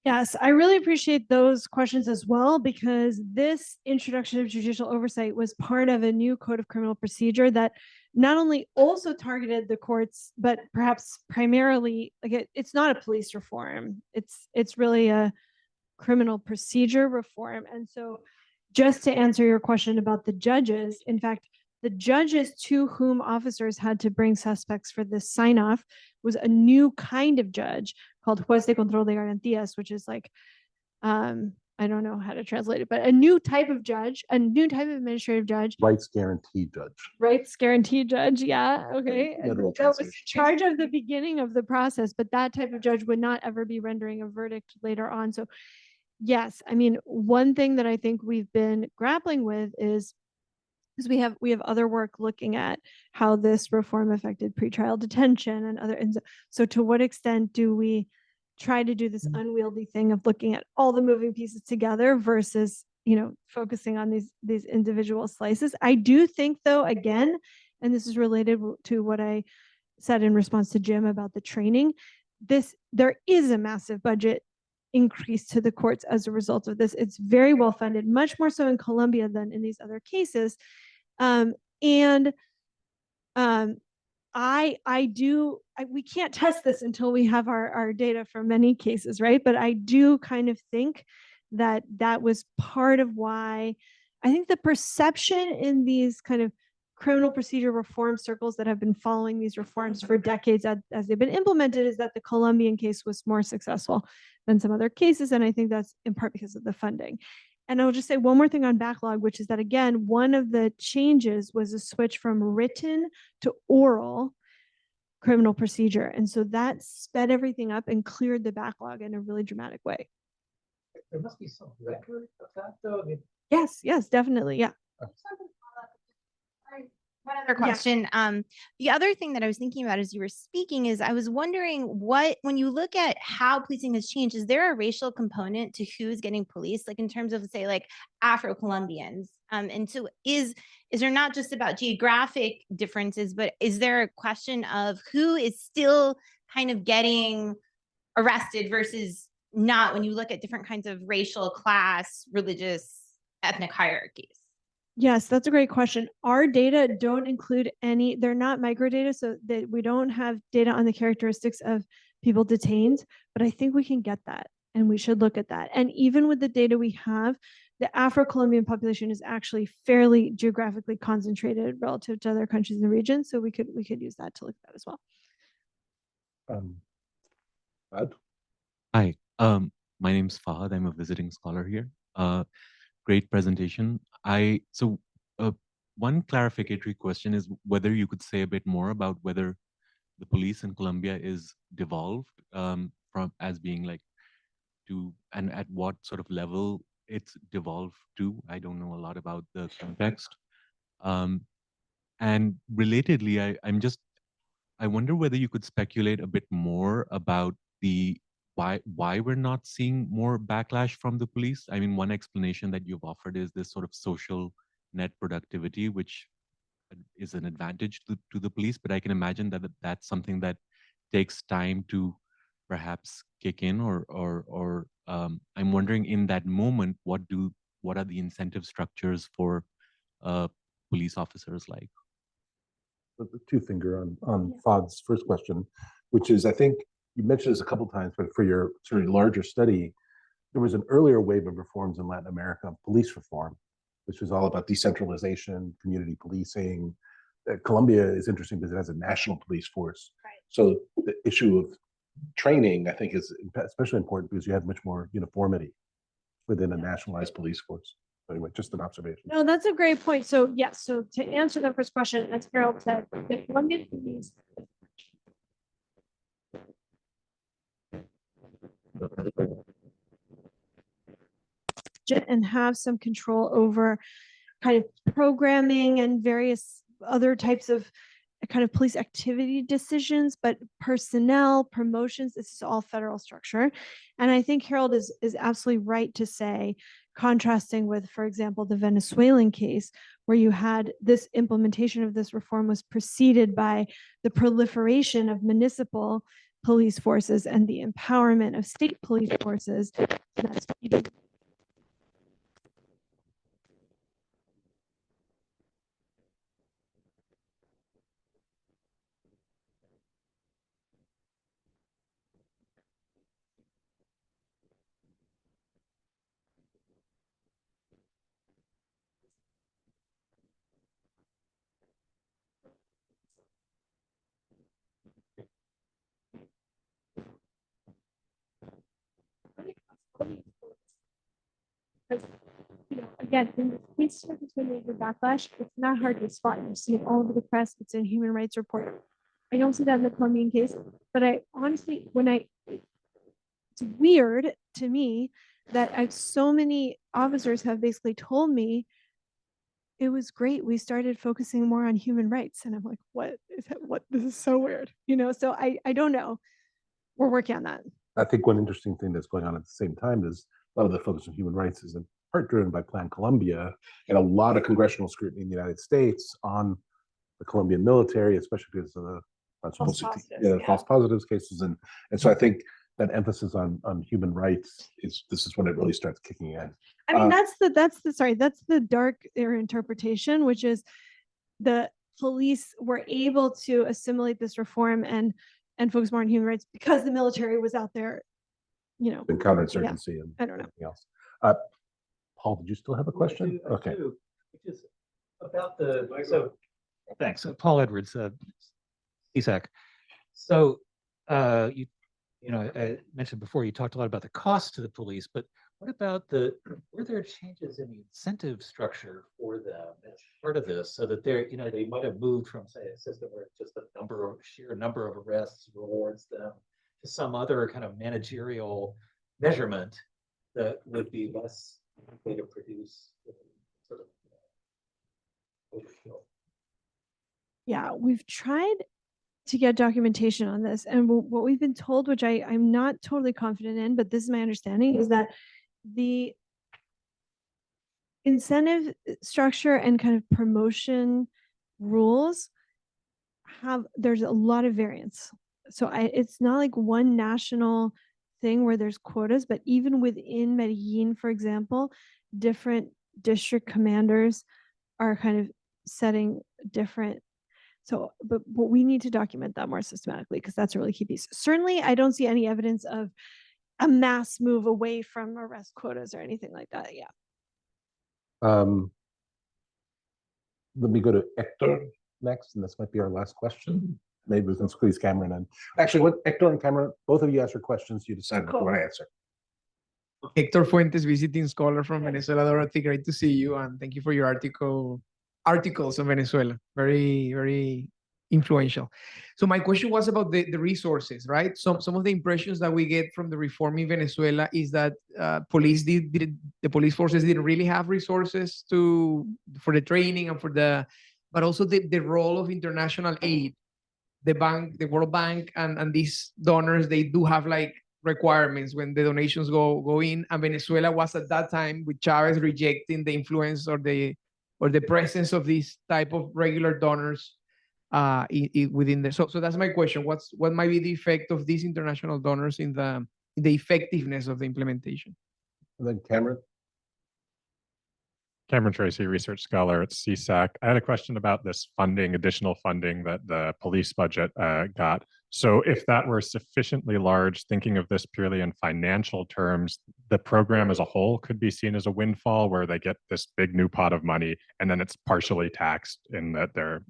Yes, I really appreciate those questions as well, because this introduction of judicial oversight was part of a new code of criminal procedure that not only also targeted the courts, but perhaps primarily, it's not a police reform. It's really a criminal procedure reform. And so, just to answer your question about the judges, in fact, the judges to whom officers had to bring suspects for this sign off was a new kind of judge called juez de control de garantías, which is like, I don't know how to translate it, but a new type of judge, a new type of administrative judge. Rights guarantee judge. Rights guarantee judge. Yeah. Okay. Literal That was in translation. charge of the beginning of the process, but that type of judge would not ever be rendering a verdict later on. So yes, I mean, one thing that I think we've been grappling with is we have other work looking at how this reform affected pretrial detention and other. And so to what extent do we try to do this unwieldy thing of looking at all the moving pieces together versus, focusing on these individual slices? I do think, though, again, and this is related to what I said in response to Jim about the training, there is a massive budget increase to the courts as a result of this. It's very well funded, much more so in Colombia than in these other cases. We can't test this until we have our data for many cases, right? But I do kind of think that was part of why I think the perception in these kind of criminal procedure reform circles that have been following these reforms for decades as they've been implemented is that the Colombian case was more successful than some other cases. And I think that's in part because of the funding. And I'll just say one more thing on backlog, which is that, again, one of the changes was a switch from written to oral criminal procedure. And so that sped everything up and cleared the backlog in a really dramatic way. There must be some record of that, though. I mean, Yes, definitely. Yeah. One other question. The other thing that I was thinking about as you were speaking is I was wondering when you look at how policing has changed, is there a racial component to who's getting policed, like in terms of, say, like Afro-Colombians? And so is there not just about geographic differences, but is there a question of who is still kind of getting arrested versus not when you look at different kinds of racial, class, religious, ethnic hierarchies? Yes, that's a great question. Our data don't include they're not microdata, so that we don't have data on the characteristics of people detained, but I think we can get that. And we should look at that. And even with the data we have, the Afro-Colombian population is actually fairly geographically concentrated relative to other countries in the region. So we could use that to look at that as well. Ed? Hi, my name's Fahad. I'm a visiting scholar here. Great presentation. One clarificatory question is whether you could say a bit more about whether the police in Colombia is devolved from as being like to, and at what sort of level it's devolved to. I don't know a lot about the context. And relatedly, I wonder whether you could speculate a bit more about the why we're not seeing more backlash from the police. I mean, one explanation that you've offered is this sort of social net productivity, which is an advantage to the police, but I can imagine that that's something that takes time to perhaps kick in, or I'm wondering in that moment, what are the incentive structures for police officers like? The two finger on Fod's first question, which is, I think you mentioned this a couple of times, but for your sort of larger study, there was an earlier wave of reforms in Latin America, police reform, which was all about decentralization, community policing. Colombia is interesting because it has a national police force. Right. So the issue of training, I think, is especially important because you have much more uniformity within a nationalized police force. Anyway, just an observation. No, that's a great point. So yes, so to answer the first question, as Harold said, the Colombian police and have some control over kind of programming and various other types of kind of police activity decisions, but personnel, promotions, this is all federal structure. And I think Harold is absolutely right to say, contrasting with, for example, the Venezuelan case, where you had this implementation of this reform was preceded by the proliferation of municipal police forces and the empowerment of state police forces. That's again, in the case of the backlash, it's not hard to spot. You see it all over the press. It's in human rights report. I don't see that in the Colombian case, but I honestly, it's weird to me that so many officers have basically told me it was great. We started focusing more on human rights. And I'm like, what is that? This is so weird. So I don't know. We're working on that. I think one interesting thing that's going on at the same time is a lot of the focus on human rights is in part driven by Plan Colombia and a lot of congressional scrutiny in the United States on the Colombian military, especially because of the false positives cases. And so I think that emphasis on human rights this is when it really starts kicking in. I mean, that's the dark interpretation, which is the police were able to assimilate this reform and focus more on human rights because the military was out there, In counterinsurgency and I don't know. everything else. Paul, did you still have a question? Okay. Which is about thanks. Paul Edwards, CSAC. So I mentioned before, you talked a lot about the cost to the police, but what about were there changes in the incentive structure for them as part of this, so that they might have moved from, say, a system where just the sheer number of arrests rewards them to some other kind of managerial measurement that would be less likely to produce sort of overkill? Yeah, we've tried to get documentation on this, and what we've been told, which I'm not totally confident in, but this is my understanding, is that the incentive structure and kind of promotion rules there's a lot of variance. So it's not like one national thing where there's quotas, but even within Medellin, for example, different district commanders are kind of setting different. So, but we need to document that more systematically, because that's a really key piece. Certainly, I don't see any evidence of a mass move away from arrest quotas or anything like that. Yeah. Let me go to Hector next, and this might be our last question. Maybe we can squeeze Cameron in. Actually, what Hector and Cameron, both of you ask your questions. You decide if you want to answer. Hector Fuentes, visiting scholar from Venezuela. Dorothy, great to see you, and thank you for your articles on Venezuela. Very, very influential. So my question was about the resources, right? Some of the impressions that we get from the reform in Venezuela is that the police forces didn't really have resources for the training and but also the role of international aid. The World Bank and these donors, they do have like requirements when the donations go in, and Venezuela was at that time with Chavez rejecting the influence or the presence of these type of regular donors within the. So that's my question. What might be the effect of these international donors in the effectiveness of the implementation? And then Cameron. Cameron Tracy, research scholar at CSAC. I had a question about this funding, additional funding that the police budget got. So if that were sufficiently large, thinking of this purely in financial terms, the program as a whole could be seen as a windfall where they get this big new pot of money and then it's partially taxed in that they're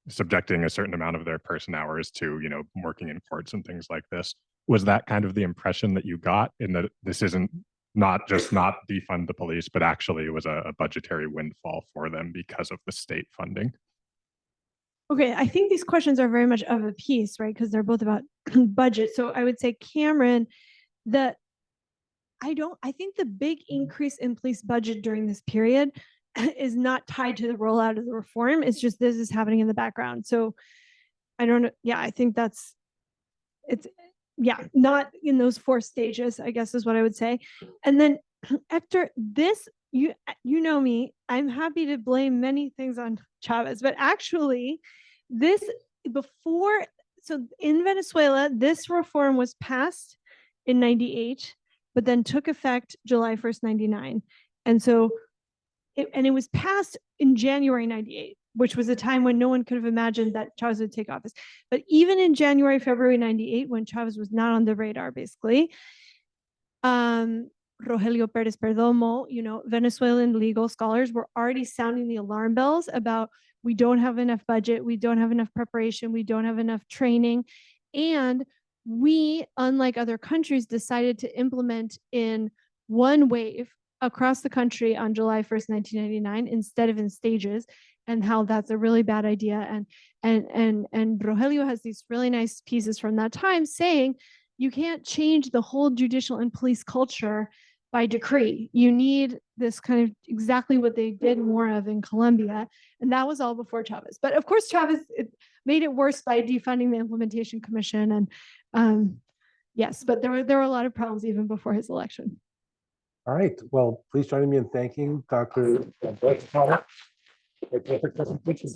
subjecting a certain amount of their person hours to, working in courts and things like this. Was that kind of the impression that you got in that this isn't not just not defund the police, but actually it was a budgetary windfall for them because of the state funding? Okay, I think these questions are very much of a piece, right? Because they're both about budget. So I would say, Cameron, that I think the big increase in police budget during this period is not tied to the rollout of the reform. It's just this is happening in the background. So I don't know. Yeah, I think not in those 4 stages, I guess is what I would say. And then Hector, you know me, I'm happy to blame many things on Chavez, but actually so in Venezuela, this reform was passed in 98, but then took effect July 1st, 99. And so it was passed in January 98, which was a time when no one could have imagined that Chavez would take office. But even in January, February 98, when Chavez was not on the radar, basically, Rogelio Pérez Perdomo, Venezuelan legal scholars were already sounding the alarm bells about we don't have enough budget, we don't have enough preparation, we don't have enough training. And we, unlike other countries, decided to implement in one wave across the country on July 1st, 1999, instead of in stages, and how that's a really bad idea. And Rogelio has these really nice pieces from that time saying you can't change the whole judicial and police culture by decree. You need this kind of exactly what they did more of in Colombia. And that was all before Chavez. But of course, Chavez made it worse by defunding the Implementation Commission. And yes, but there were a lot of problems even before his election. All right. Well, please join me in thanking Dr. Dorothy for a terrific presentation.